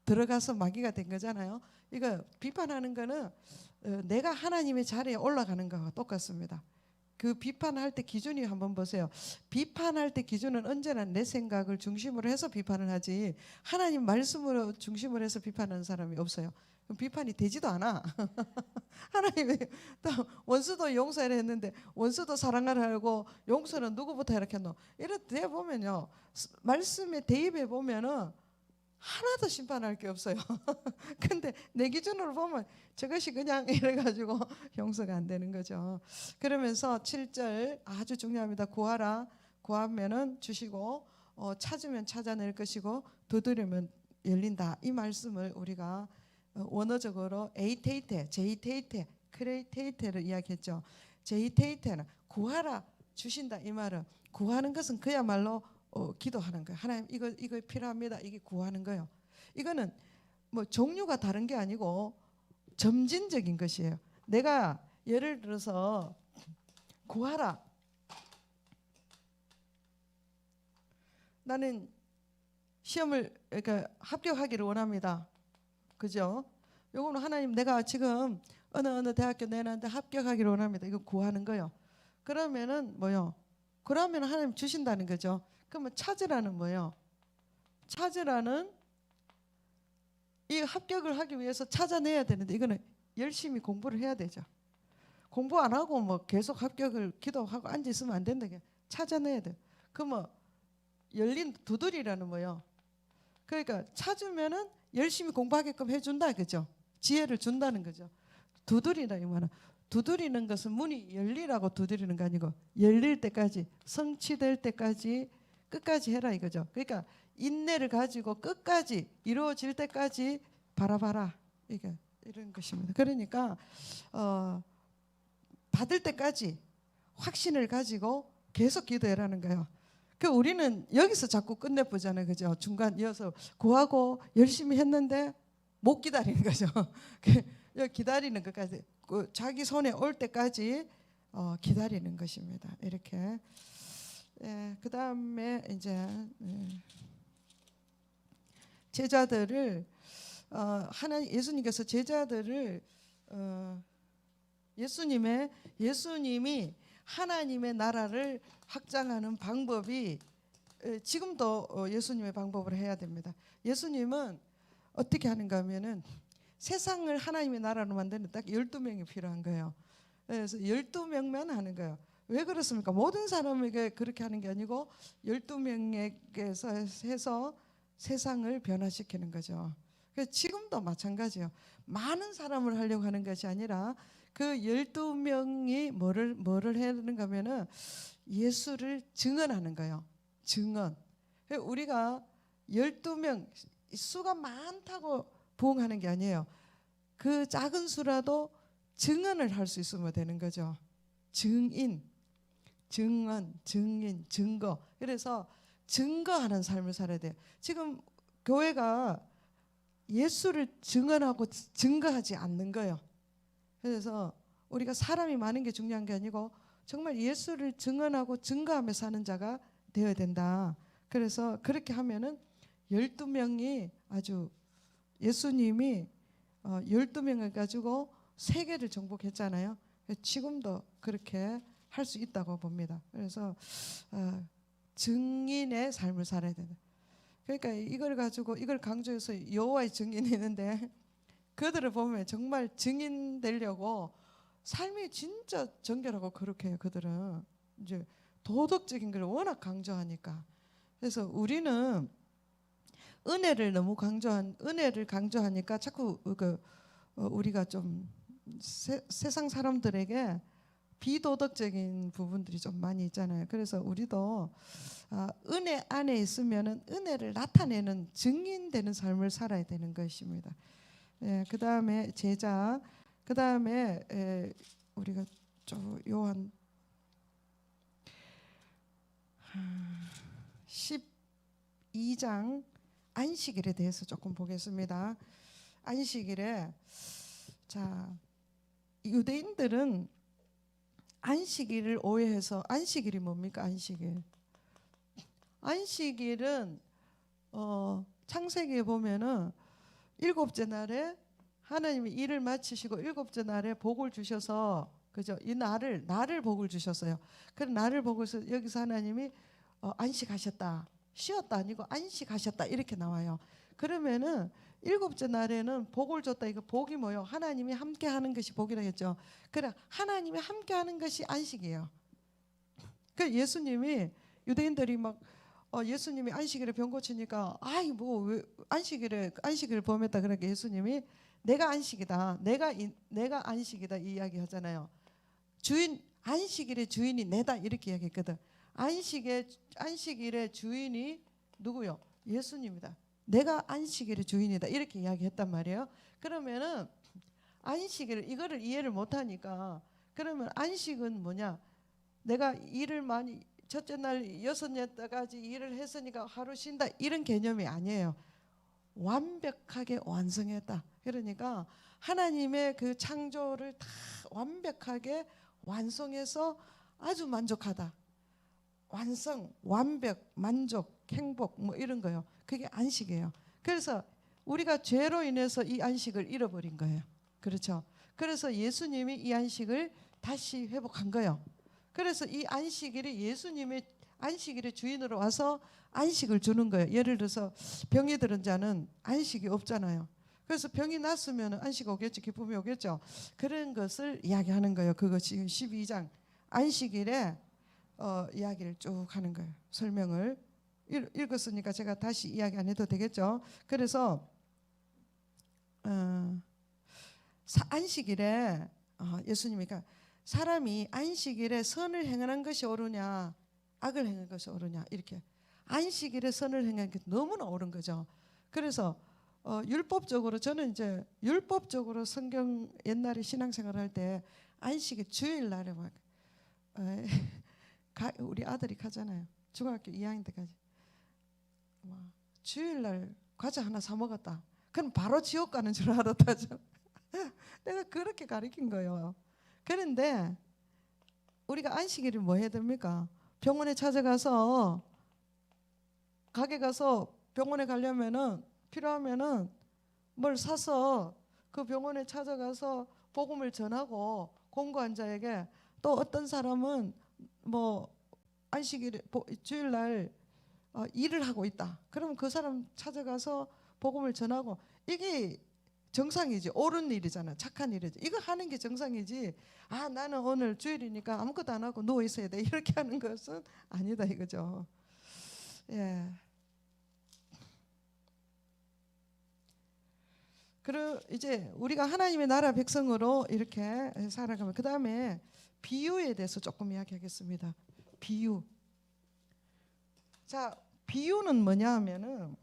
들어가서 마귀가 된 거잖아요. 이거 비판하는 거는 내가 하나님의 자리에 올라가는 거와 똑같습니다. 그 비판할 때 기준이 한번 보세요. 비판할 때 기준은 언제나 내 생각을 중심으로 해서 비판을 하지 하나님 말씀으로 중심으로 해서 비판하는 사람이 없어요. 그럼 비판이 되지도 않아. 하나님이 또 원수도 용서를 했는데 원수도 사랑하라고 용서는 누구부터 이렇게 했노? 이렇게 보면요, 말씀에 대입해 보면은 하나도 심판할 게 없어요. 근데 내 기준으로 보면 저것이 그냥 이래가지고 용서가 안 되는 거죠. 그러면서 7절 아주 중요합니다. 구하라. 구하면은 주시고 찾으면 찾아낼 것이고 두드리면 열린다. 이 말씀을 우리가 원어적으로 에이테이테, 제이테이테, 크레이테이테를 이야기했죠. 제이테이테는 구하라 주신다. 이 말은 구하는 것은 그야말로 기도하는 거예요. 하나님 이거 필요합니다. 이게 구하는 거예요. 이거는 뭐 종류가 다른 게 아니고 점진적인 것이에요. 내가 예를 들어서 구하라. 나는 시험을 그러니까 합격하기를 원합니다. 그죠? 요거는 하나님 내가 지금 어느 대학교 내놨는데 합격하기를 원합니다. 이거 구하는 거예요. 그러면은 뭐요? 그러면 하나님 주신다는 거죠. 그러면 찾으라는 뭐예요? 찾으라는 이 합격을 하기 위해서 찾아내야 되는데 이거는 열심히 공부를 해야 되죠. 공부 안 하고 뭐 계속 합격을 기도하고 앉아 있으면 안 된다. 찾아내야 돼. 그러면 열린 두드리라는 뭐예요? 그러니까 찾으면은 열심히 공부하게끔 해준다, 그죠? 지혜를 준다는 거죠. 두드리라 이 말은 두드리는 것은 문이 열리라고 두드리는 거 아니고 열릴 때까지 성취될 때까지 끝까지 해라 이거죠. 그러니까 인내를 가지고 끝까지 이루어질 때까지 바라봐라. 이게 이런 것입니다. 그러니까 받을 때까지 확신을 가지고 계속 기도해라는 거예요. 그 우리는 여기서 자꾸 끝내보잖아요, 그죠? 중간 이어서 구하고 열심히 했는데 못 기다리는 거죠. 기다리는 것까지 자기 손에 올 때까지 기다리는 것입니다. 이렇게 그 다음에 이제 제자들을 하나님 예수님께서 제자들을 예수님이 하나님의 나라를 확장하는 방법이 지금도 예수님의 방법으로 해야 됩니다. 예수님은 어떻게 하는가 하면은 세상을 하나님의 나라로 만드는 딱 12명이 필요한 거예요. 그래서 12명만 하는 거예요. 왜 그렇습니까? 모든 사람에게 그렇게 하는 게 아니고 12명에게서 해서 세상을 변화시키는 거죠. 그래서 지금도 마찬가지예요. 많은 사람을 하려고 하는 것이 아니라 그 12명이 뭐를 해야 되는가 하면은 예수를 증언하는 거예요. 증언. 우리가 12명 수가 많다고 부흥하는 게 아니에요. 그 작은 수라도 증언을 할 수 있으면 되는 거죠. 증인, 증언, 증인, 증거. 그래서 증거하는 삶을 살아야 돼요. 지금 교회가 예수를 증언하고 증거하지 않는 거예요. 그래서 우리가 사람이 많은 게 중요한 게 아니고 정말 예수를 증언하고 증거하며 사는 자가 되어야 된다. 그래서 그렇게 하면은 12명이 아주 예수님이 12명을 가지고 세계를 정복했잖아요. 지금도 그렇게 할 수 있다고 봅니다. 그래서 증인의 삶을 살아야 된다. 그러니까 이걸 가지고 이걸 강조해서 여호와의 증인이 있는데 그들을 보면 정말 증인 되려고 삶이 진짜 정결하고 거룩해요. 그들은 이제 도덕적인 걸 워낙 강조하니까. 그래서 우리는 은혜를 강조하니까 자꾸 우리가 좀 세상 사람들에게 비도덕적인 부분들이 좀 많이 있잖아요. 그래서 우리도 은혜 안에 있으면은 은혜를 나타내는 증인되는 삶을 살아야 되는 것입니다. 그 다음에 제자, 그 다음에 우리가 요한 12장 안식일에 대해서 조금 보겠습니다. 안식일에 유대인들은 안식일을 오해해서 안식일이 뭡니까? 안식일은 창세기에 보면은 일곱째 날에 하나님이 일을 마치시고 일곱째 날에 복을 주셔서 그죠? 이 날을 복을 주셨어요. 그 날을 복을 여기서 하나님이 안식하셨다. 쉬었다 아니고 안식하셨다 이렇게 나와요. 그러면은 일곱째 날에는 복을 줬다. 이거 복이 뭐요? 하나님이 함께 하는 것이 복이라 했죠. 그래 하나님이 함께 하는 것이 안식이에요. 그 예수님이 유대인들이 막 예수님이 안식일에 병 고치니까 아이 뭐 왜 안식일을 범했다 그러니까 예수님이 내가 안식이다. 내가 안식이다 이 이야기 하잖아요. 안식일의 주인이 내다 이렇게 이야기했거든. 안식일의 주인이 누구요? 예수님이다. 내가 안식일의 주인이다 이렇게 이야기했단 말이에요. 그러면은 안식일 이거를 이해를 못하니까 그러면 안식은 뭐냐? 내가 일을 많이 첫째 날 여섯 날까지 일을 했으니까 하루 쉰다 이런 개념이 아니에요. 완벽하게 완성했다. 그러니까 하나님의 그 창조를 다 완벽하게 완성해서 아주 만족하다. 완성, 완벽, 만족, 행복 뭐 이런 거요. 그게 안식이에요. 그래서 우리가 죄로 인해서 이 안식을 잃어버린 거예요. 그렇죠? 그래서 예수님이 이 안식을 다시 회복한 거예요. 그래서 이 안식일이 예수님의 안식일의 주인으로 와서 안식을 주는 거예요. 예를 들어서 병이 들은 자는 안식이 없잖아요. 그래서 병이 났으면 안식 오겠죠. 기쁨이 오겠죠. 그런 것을 이야기하는 거예요. 그것이 12장 안식일에 이야기를 쭉 하는 거예요. 설명을 읽었으니까 제가 다시 이야기 안 해도 되겠죠. 그래서 안식일에 예수님이 사람이 안식일에 선을 행하는 것이 옳으냐 악을 행하는 것이 옳으냐 이렇게 안식일에 선을 행하는 게 너무나 옳은 거죠. 그래서 율법적으로 저는 이제 율법적으로 성경 옛날에 신앙생활 할 때 안식일 주일날에 막 우리 아들이 가잖아요. 중학교 2학년 때까지 주일날 과자 하나 사 먹었다. 그럼 바로 지옥 가는 줄 알았다죠. 내가 그렇게 가르친 거예요. 그런데 우리가 안식일을 뭐 해야 됩니까? 병원에 찾아가서 가게 가서 병원에 가려면은 필요하면은 뭘 사서 그 병원에 찾아가서 복음을 전하고 공고한 자에게, 또 어떤 사람은 뭐 안식일 주일날 일을 하고 있다. 그러면 그 사람 찾아가서 복음을 전하고, 이게 정상이지. 옳은 일이잖아. 착한 일이지. 이거 하는 게 정상이지. 아, 나는 오늘 주일이니까 아무것도 안 하고 누워 있어야 돼, 이렇게 하는 것은 아니다 이거죠. 예. 그리고 이제 우리가 하나님의 나라 백성으로 이렇게 살아가면, 그 다음에 비유에 대해서 조금 이야기하겠습니다. 비유. 자, 비유는 뭐냐 하면은,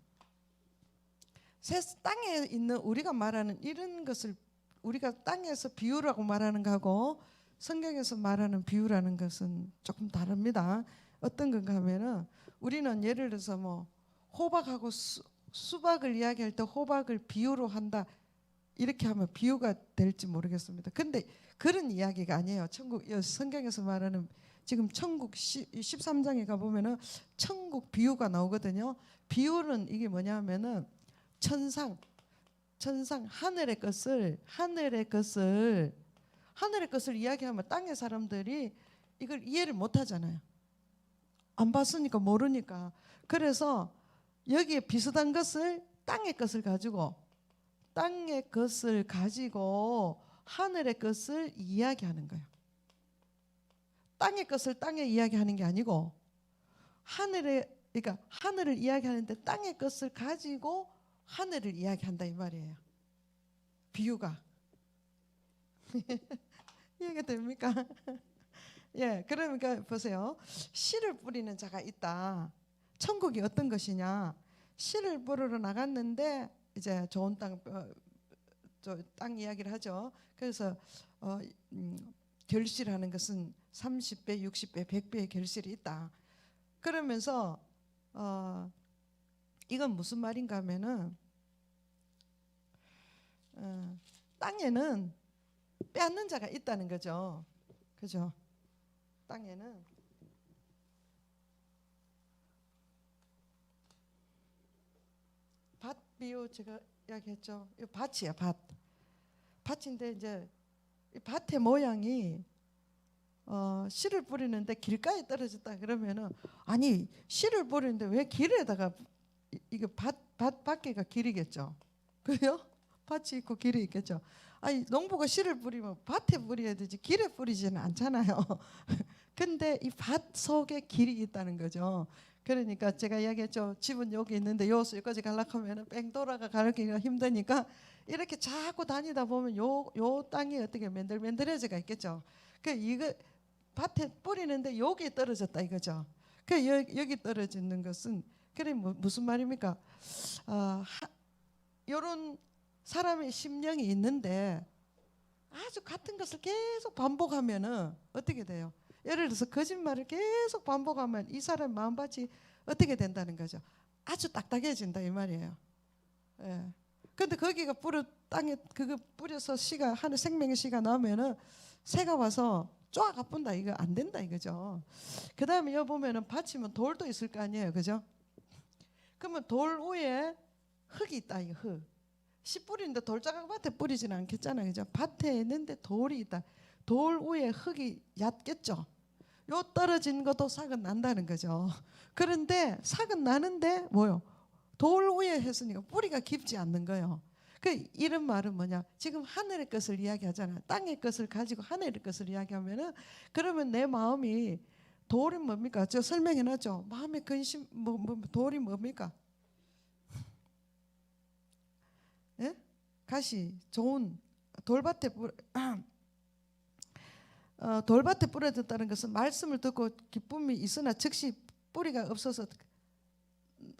땅에 있는 우리가 말하는 이런 것을 우리가 땅에서 비유라고 말하는 거하고 성경에서 말하는 비유라는 것은 조금 다릅니다. 어떤 건가 하면은, 우리는 예를 들어서 뭐 호박하고 수박을 이야기할 때 호박을 비유로 한다, 이렇게 하면 비유가 될지 모르겠습니다. 근데 그런 이야기가 아니에요. 성경에서 말하는, 지금 천국 13장에 가보면은 천국 비유가 나오거든요. 비유는 이게 뭐냐 하면은, 천상 하늘의 것을 이야기하면 땅의 사람들이 이걸 이해를 못 하잖아요. 안 봤으니까 모르니까. 그래서 여기에 비슷한 것을, 땅의 것을 가지고 하늘의 것을 이야기하는 거예요. 땅의 것을 땅에 이야기하는 게 아니고, 그러니까 하늘을 이야기하는데 땅의 것을 가지고 하늘을 이야기한다 이 말이에요. 비유가. 이해가 됩니까? 예, 그러니까 보세요. 씨를 뿌리는 자가 있다. 천국이 어떤 것이냐? 씨를 뿌리러 나갔는데 이제 좋은 땅 이야기를 하죠. 그래서 결실하는 것은 30배, 60배, 100배의 결실이 있다. 그러면서 이건 무슨 말인가 하면은, 땅에는 빼앗는 자가 있다는 거죠. 그죠? 땅에는 밭 비유 제가 이야기했죠. 이 밭이야, 밭. 밭인데 이제 이 밭의 모양이 씨를 뿌리는데 길가에 떨어졌다 그러면은, 아니 씨를 뿌리는데 왜 길에다가, 이게 밭 밖에가 길이겠죠. 그래요? 밭이 있고 길이 있겠죠. 아니 농부가 씨를 뿌리면 밭에 뿌려야 되지 길에 뿌리지는 않잖아요. 근데 이 밭 속에 길이 있다는 거죠. 그러니까 제가 이야기했죠. 집은 여기 있는데 여기까지 가려고 하면 뺑 돌아가 가기가 힘드니까 이렇게 자꾸 다니다 보면 요 땅이 어떻게 맨들맨들해져가 있겠죠. 그 이거 밭에 뿌리는데 여기 떨어졌다 이거죠. 그 여기 떨어지는 것은, 그래 무슨 말입니까? 요런 사람의 심령이 있는데 아주 같은 것을 계속 반복하면은 어떻게 돼요? 예를 들어서 거짓말을 계속 반복하면 이 사람 마음밭이 어떻게 된다는 거죠? 아주 딱딱해진다 이 말이에요. 예. 근데 거기가 땅에 그거 뿌려서 씨가 하늘 생명의 씨가 나오면은 새가 와서 쫙 아픈다, 이거 안 된다 이거죠. 그 다음에 여기 보면은 밭이면 돌도 있을 거 아니에요, 그죠? 그러면 돌 위에 흙이 있다, 이 흙. 씨 뿌리는데 돌자각 밭에 뿌리지는 않겠잖아요, 그죠? 밭에 있는데 돌이 있다. 돌 위에 흙이 얕겠죠. 요 떨어진 것도 싹은 난다는 거죠. 그런데 싹은 나는데 뭐요? 돌 위에 했으니까 뿌리가 깊지 않는 거예요. 그 이런 말은 뭐냐? 지금 하늘의 것을 이야기하잖아요. 땅의 것을 가지고 하늘의 것을 이야기하면은, 그러면 내 마음이, 돌이 뭡니까? 저 설명해놨죠. 마음의 근심, 돌이 뭡니까? 예? 가시 좋은 돌밭에 돌밭에 뿌려졌다는 것은 말씀을 듣고 기쁨이 있으나 즉시 뿌리가 없어서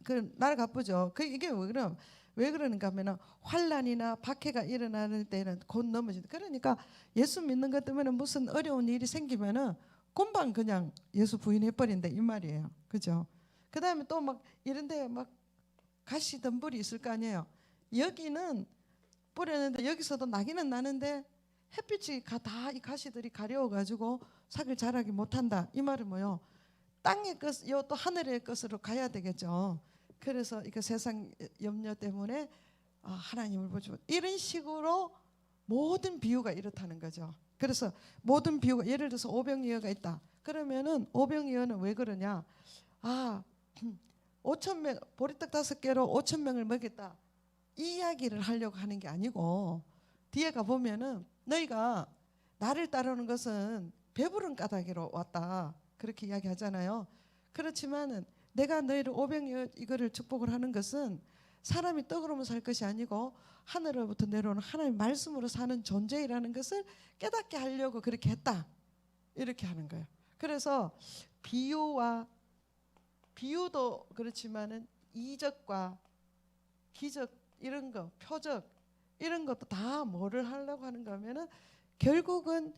그 날아가쁘죠. 이게 왜 그러는가 하면은, 환난이나 박해가 일어나는 때는 곧 넘어진다. 그러니까 예수 믿는 것 때문에 무슨 어려운 일이 생기면은 금방 그냥 예수 부인해 버린다 이 말이에요. 그죠? 그다음에 또 막 이런데 막 가시 덤불이 있을 거 아니에요. 여기는 뿌렸는데 여기서도 나기는 나는데 햇빛이 다 이 가시들이 가려워 가지고 삭을 자라기 못한다. 이 말은 뭐요? 땅의 것, 요 또 하늘의 것으로 가야 되겠죠. 그래서 이거 세상 염려 때문에 하나님을 보지 못. 이런 식으로 모든 비유가 이렇다는 거죠. 그래서 모든 비유가 예를 들어서 오병이어가 있다. 그러면은 오병이어는 왜 그러냐? 5천 명 보리떡 5개로 5천 명을 먹였다. 이 이야기를 하려고 하는 게 아니고 뒤에 가 보면은 너희가 나를 따르는 것은 배부른 까닭으로 왔다. 그렇게 이야기하잖아요. 그렇지만은 내가 너희를 오병이어 이거를 축복을 하는 것은 사람이 떡으로만 살 것이 아니고 하늘로부터 내려오는 하나님의 말씀으로 사는 존재이라는 것을 깨닫게 하려고 그렇게 했다. 이렇게 하는 거예요. 그래서 비유도 그렇지만은 이적과 기적 이런 거, 표적 이런 것도 다 뭐를 하려고 하는 거면은 결국은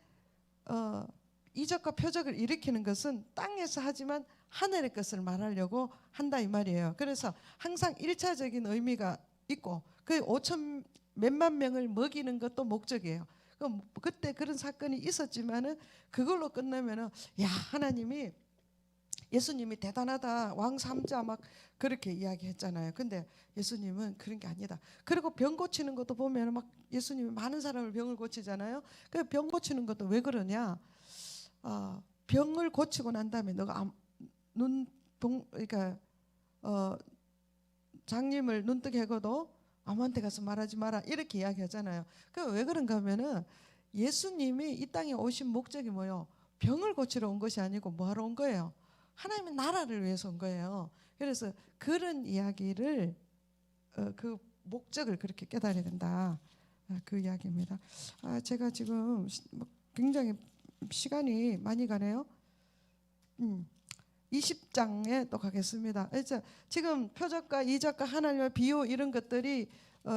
이적과 표적을 일으키는 것은 땅에서 하지만 하늘의 것을 말하려고 한다 이 말이에요. 그래서 항상 1차적인 의미가 있고 그 5천 몇만 명을 먹이는 것도 목적이에요. 그때 그런 사건이 있었지만은 그걸로 끝나면은 야 하나님이 예수님이 대단하다 왕 삼자 막 그렇게 이야기했잖아요. 근데 예수님은 그런 게 아니다. 그리고 병 고치는 것도 보면 막 예수님이 많은 사람을 병을 고치잖아요. 그 병 고치는 것도 왜 그러냐? 병을 고치고 난 다음에 너가 그러니까 장님을 눈뜨게 하고도 아무한테 가서 말하지 마라 이렇게 이야기하잖아요. 그 왜 그런가 하면은 예수님이 이 땅에 오신 목적이 뭐요? 병을 고치러 온 것이 아니고 뭐 하러 온 거예요? 하나님의 나라를 위해서 온 거예요. 그래서 그런 이야기를 그 목적을 그렇게 깨달아야 된다. 그 이야기입니다. 제가 지금 굉장히 시간이 많이 가네요. 20장에 또 가겠습니다. 지금 표적과 이적과 하나님의 비유 이런 것들이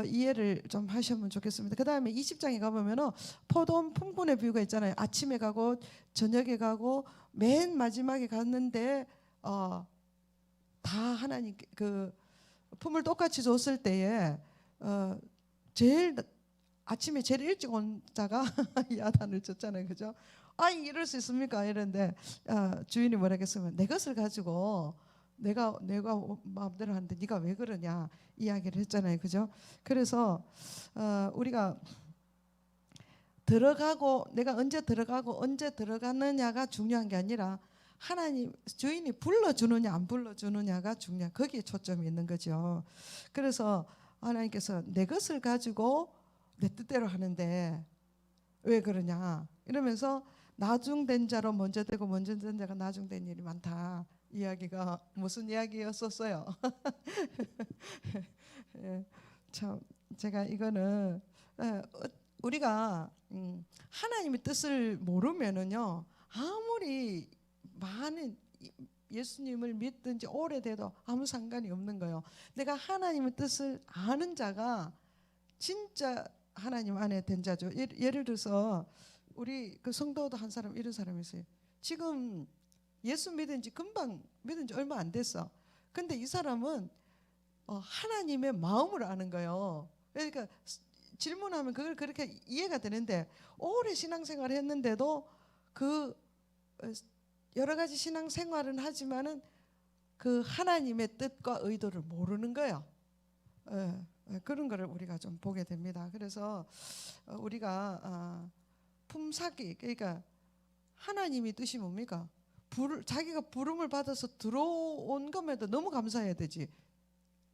이해를 좀 하시면 좋겠습니다. 그 다음에 20장에 가보면 포도원 품꾼의 비유가 있잖아요. 아침에 가고 저녁에 가고 맨 마지막에 갔는데 다 하나님 그 품을 똑같이 줬을 때에 제일 아침에 제일 일찍 온 자가 야단을 쳤잖아요. 그죠? 이럴 수 있습니까? 이런데 주인이 뭐라겠으면 내 것을 가지고 내가 마음대로 하는데 네가 왜 그러냐 이야기를 했잖아요. 그죠? 그래서 우리가 들어가고 내가 언제 들어가고 언제 들어가느냐가 중요한 게 아니라 하나님 주인이 불러주느냐 안 불러주느냐가 중요한 거기에 초점이 있는 거죠. 그래서 하나님께서 내 것을 가지고 내 뜻대로 하는데 왜 그러냐 이러면서 나중된 자로 먼저 되고 먼저 된 자가 나중된 일이 많다. 이야기가 무슨 이야기였었어요? 참 제가 이거는 우리가 하나님의 뜻을 모르면은요 아무리 많은 예수님을 믿든지 오래돼도 아무 상관이 없는 거예요. 내가 하나님의 뜻을 아는 자가 진짜 하나님 안에 된 자죠. 예를 들어서 우리 그 성도도 한 사람 이런 사람이 있어요. 지금 예수 믿은 지 금방 믿은 지 얼마 안 됐어. 근데 이 사람은 하나님의 마음을 아는 거예요. 그러니까 질문하면 그걸 그렇게 이해가 되는데 오래 신앙생활을 했는데도 그 여러 가지 신앙생활은 하지만은 그 하나님의 뜻과 의도를 모르는 거예요. 그런 거를 우리가 좀 보게 됩니다. 그래서 우리가 품삯이 그러니까 하나님이 뜻이 뭡니까? 자기가 부름을 받아서 들어온 것에도 너무 감사해야 되지.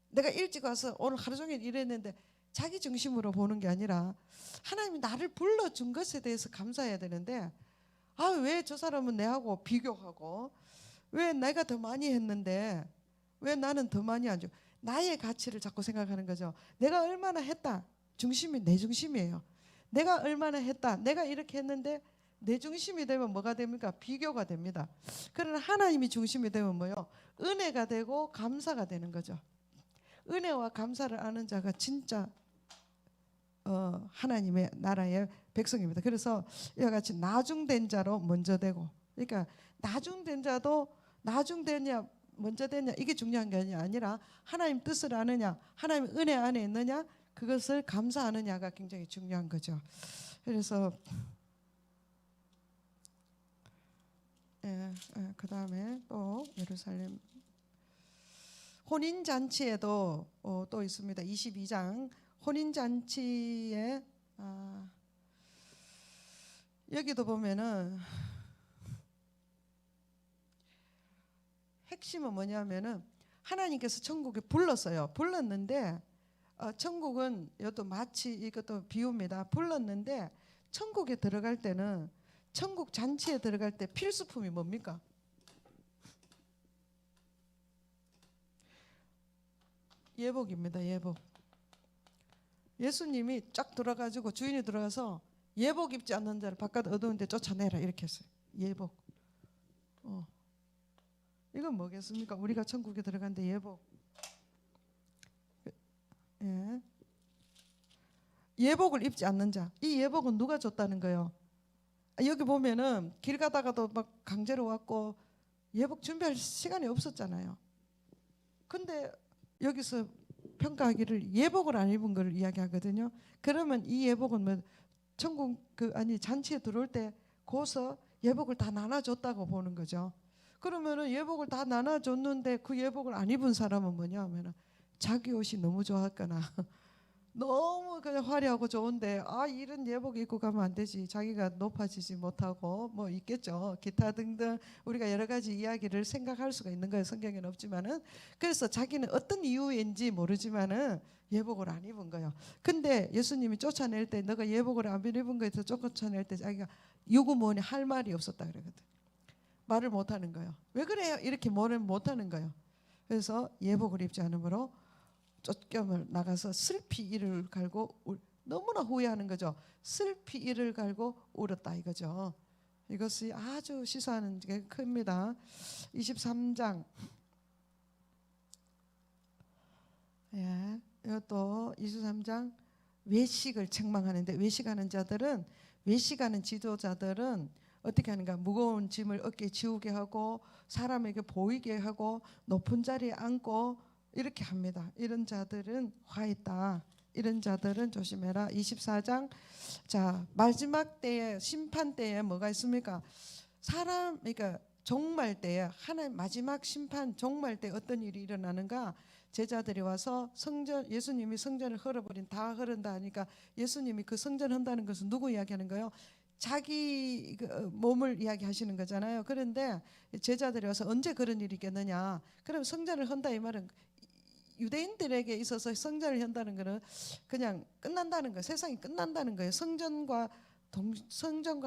내가 일찍 와서 오늘 하루 종일 일했는데 자기 중심으로 보는 게 아니라 하나님이 나를 불러준 것에 대해서 감사해야 되는데 왜 저 사람은 내하고 비교하고 왜 내가 더 많이 했는데 왜 나는 더 많이 안 줘? 나의 가치를 자꾸 생각하는 거죠. 내가 얼마나 했다. 중심이 내 중심이에요. 내가 얼마나 했다. 내가 이렇게 했는데 내 중심이 되면 뭐가 됩니까? 비교가 됩니다. 그러나 하나님이 중심이 되면 뭐요? 은혜가 되고 감사가 되는 거죠. 은혜와 감사를 아는 자가 진짜 하나님의 나라의 백성입니다. 그래서 이와 같이 나중된 자로 먼저 되고, 그러니까 나중된 자도 나중되냐 먼저 되냐 이게 중요한 게 아니라 하나님 뜻을 아느냐, 하나님 은혜 안에 있느냐, 그것을 감사하느냐가 굉장히 중요한 거죠. 그래서 그다음에 또 예루살렘 혼인 잔치에도 또 있습니다. 22장 혼인 잔치에 여기도 보면은 핵심은 뭐냐면은 하나님께서 천국에 불렀어요. 불렀는데 천국은 이것도 마치 이것도 비유입니다. 불렀는데 천국에 들어갈 때는 천국 잔치에 들어갈 때 필수품이 뭡니까? 예복입니다. 예복. 예수님이 쫙 들어가지고 주인이 들어가서 예복 입지 않는 자를 바깥 어두운 데 쫓아내라 이렇게 했어요. 예복. 이건 뭐겠습니까? 우리가 천국에 들어간데 예복. 예복을 입지 않는 자. 이 예복은 누가 줬다는 거예요? 여기 보면은 길 가다가도 막 강제로 왔고 예복 준비할 시간이 없었잖아요. 근데 여기서 평가하기를 예복을 안 입은 걸 이야기하거든요. 그러면 이 예복은 뭐 천국 잔치에 들어올 때 고서 예복을 다 나눠줬다고 보는 거죠. 그러면은 예복을 다 나눠줬는데 그 예복을 안 입은 사람은 뭐냐 하면은 자기 옷이 너무 좋았거나 너무 그냥 화려하고 좋은데 이런 예복 입고 가면 안 되지. 자기가 높아지지 못하고 뭐 있겠죠. 기타 등등 우리가 여러 가지 이야기를 생각할 수가 있는 거예요. 성경에는 없지만은. 그래서 자기는 어떤 이유인지 모르지만은 예복을 안 입은 거예요. 근데 예수님이 쫓아낼 때 너가 예복을 안 입은 거에 대해서 쫓아낼 때 자기가 유구무원이 할 말이 없었다 그러거든. 말을 못 하는 거예요. 왜 그래요? 이렇게 말을 못 하는 거예요. 그래서 예복을 입지 않으므로 쫓겨을 나가서 슬피 이를 갈고 너무나 후회하는 거죠. 슬피 이를 갈고 울었다 이거죠. 이것이 아주 시사하는 게 큽니다. 23장 이것도 23장 외식을 책망하는데 외식하는 지도자들은 어떻게 하는가? 무거운 짐을 어깨에 지우게 하고 사람에게 보이게 하고 높은 자리에 앉고 이렇게 합니다. 이런 자들은 화있다. 이런 자들은 조심해라. 24장 자 마지막 때에 심판 때에 뭐가 있습니까? 그러니까 종말 때에 하나님 마지막 심판 종말 때 어떤 일이 일어나는가? 제자들이 와서 예수님이 성전을 헐어버린 다 헐은다 하니까 예수님이 그 성전 한다는 것은 누구 이야기하는 거예요? 자기 몸을 이야기하시는 거잖아요. 그런데 제자들이 와서 언제 그런 일이 있겠느냐? 그럼 성전을 한다 이 말은 유대인들에게 있어서 성전을 한다는 것은 그냥 끝난다는 거예요. 세상이 끝난다는 거예요. 성전과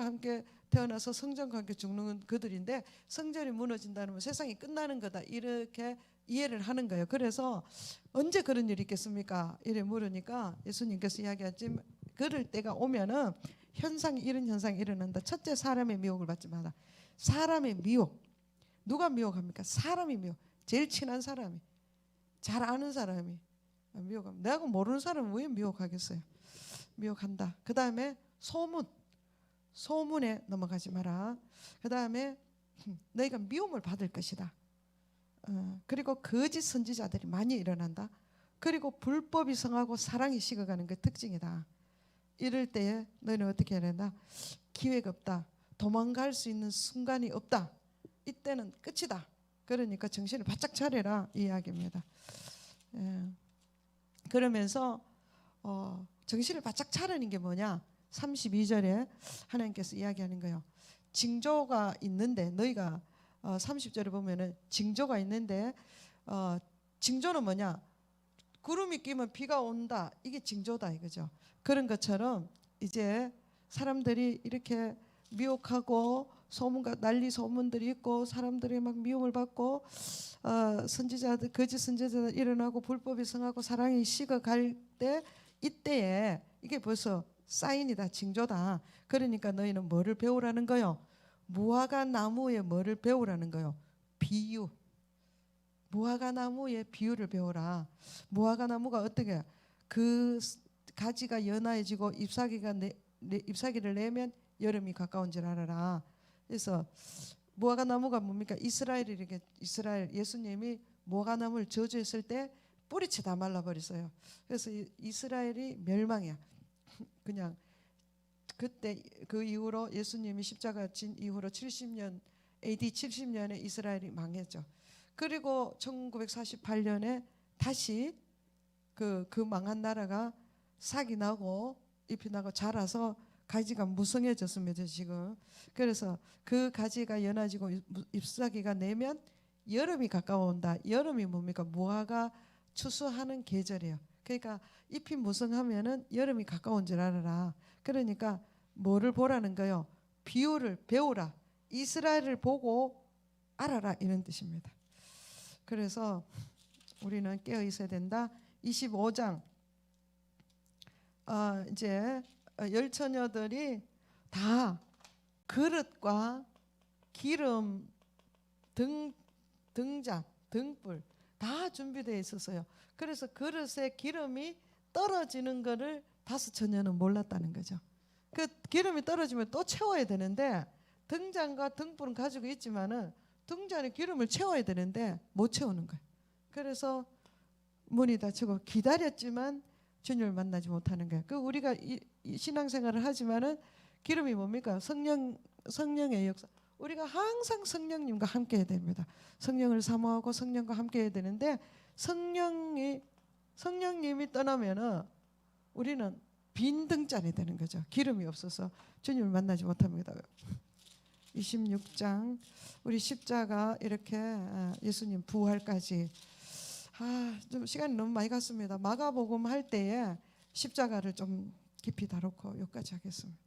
함께 태어나서 성전과 함께 죽는 그들인데 성전이 무너진다는 건 세상이 끝나는 거다. 이렇게 이해를 하는 거예요. 그래서 언제 그런 일이 있겠습니까? 이래 물으니까 예수님께서 이야기하지 그럴 때가 오면은 이런 현상이 일어난다. 첫째 사람의 미혹을 받지 마라. 사람의 미혹. 누가 미혹합니까? 사람이 미혹. 제일 친한 사람이. 잘 아는 사람이 미혹합니다. 내가 모르는 사람은 왜 미혹하겠어요? 미혹한다. 그 다음에 소문에 넘어가지 마라. 그 다음에 너희가 미움을 받을 것이다. 그리고 거짓 선지자들이 많이 일어난다. 그리고 불법이 성하고 사랑이 식어가는 게 특징이다. 이럴 때에 너희는 어떻게 해야 된다? 기회가 없다. 도망갈 수 있는 순간이 없다. 이때는 끝이다. 그러니까 정신을 바짝 차려라 이 이야기입니다. 그러면서 정신을 바짝 차리는 게 뭐냐? 32절에 하나님께서 이야기하는 거예요. 징조가 있는데 너희가 30절에 보면은 징조가 있는데 징조는 뭐냐? 구름이 끼면 비가 온다. 이게 징조다 이거죠. 그런 것처럼 이제 사람들이 이렇게 미혹하고 소문과 난리 소문들이 있고 사람들이 막 미움을 받고 선지자들 거짓 선지자들 일어나고 불법이 성하고 사랑이 식어갈 때 이때에 이게 벌써 사인이다 징조다. 그러니까 너희는 뭐를 배우라는 거요? 무화과 나무의 뭐를 배우라는 거요? 비유. 무화과 나무의 비유를 배워라. 무화과 나무가 어떻게 그 가지가 연화해지고 잎사귀를 내면 여름이 가까운 줄 알아라. 그래서 무화과 나무가 뭡니까? 이스라엘 예수님이 무화과 나무를 저주했을 때 뿌리채 다 말라버렸어요. 그래서 이스라엘이 멸망이야. 그냥 그때 그 이후로 예수님이 십자가 진 이후로 70년 AD 70년에 이스라엘이 망했죠. 그리고 1948년에 다시 그 망한 나라가 싹이 나고 잎이 나고 자라서 가지가 무성해졌습니다 지금. 그래서 그 가지가 연해지고 잎사귀가 내면 여름이 가까워온다. 여름이 뭡니까? 무화과 추수하는 계절이에요. 그러니까 잎이 무성하면은 여름이 가까운 줄 알아라. 그러니까 뭐를 보라는 거요? 비유를 배우라. 이스라엘을 보고 알아라 이런 뜻입니다. 그래서 우리는 깨어 있어야 된다. 25장 이제 열 처녀들이 다 그릇과 기름 등잔 등불 다 준비되어 있었어요. 그래서 그릇에 기름이 떨어지는 거를 다섯 처녀는 몰랐다는 거죠. 그 기름이 떨어지면 또 채워야 되는데 등잔과 등불은 가지고 있지만은 등잔에 기름을 채워야 되는데 못 채우는 거예요. 그래서 문이 닫히고 기다렸지만 주님을 만나지 못하는 거예요. 그 우리가 이 신앙생활을 하지만은 기름이 뭡니까? 성령의 역사. 우리가 항상 성령님과 함께 해야 됩니다. 성령을 사모하고 성령과 함께 해야 되는데 성령님이 떠나면은 우리는 빈 등잔이 되는 거죠. 기름이 없어서 주님을 만나지 못합니다. 26장 우리 십자가 이렇게 예수님 부활까지 좀 시간이 너무 많이 갔습니다. 마가복음 할 때에 십자가를 좀 깊이 다루고 여기까지 하겠습니다.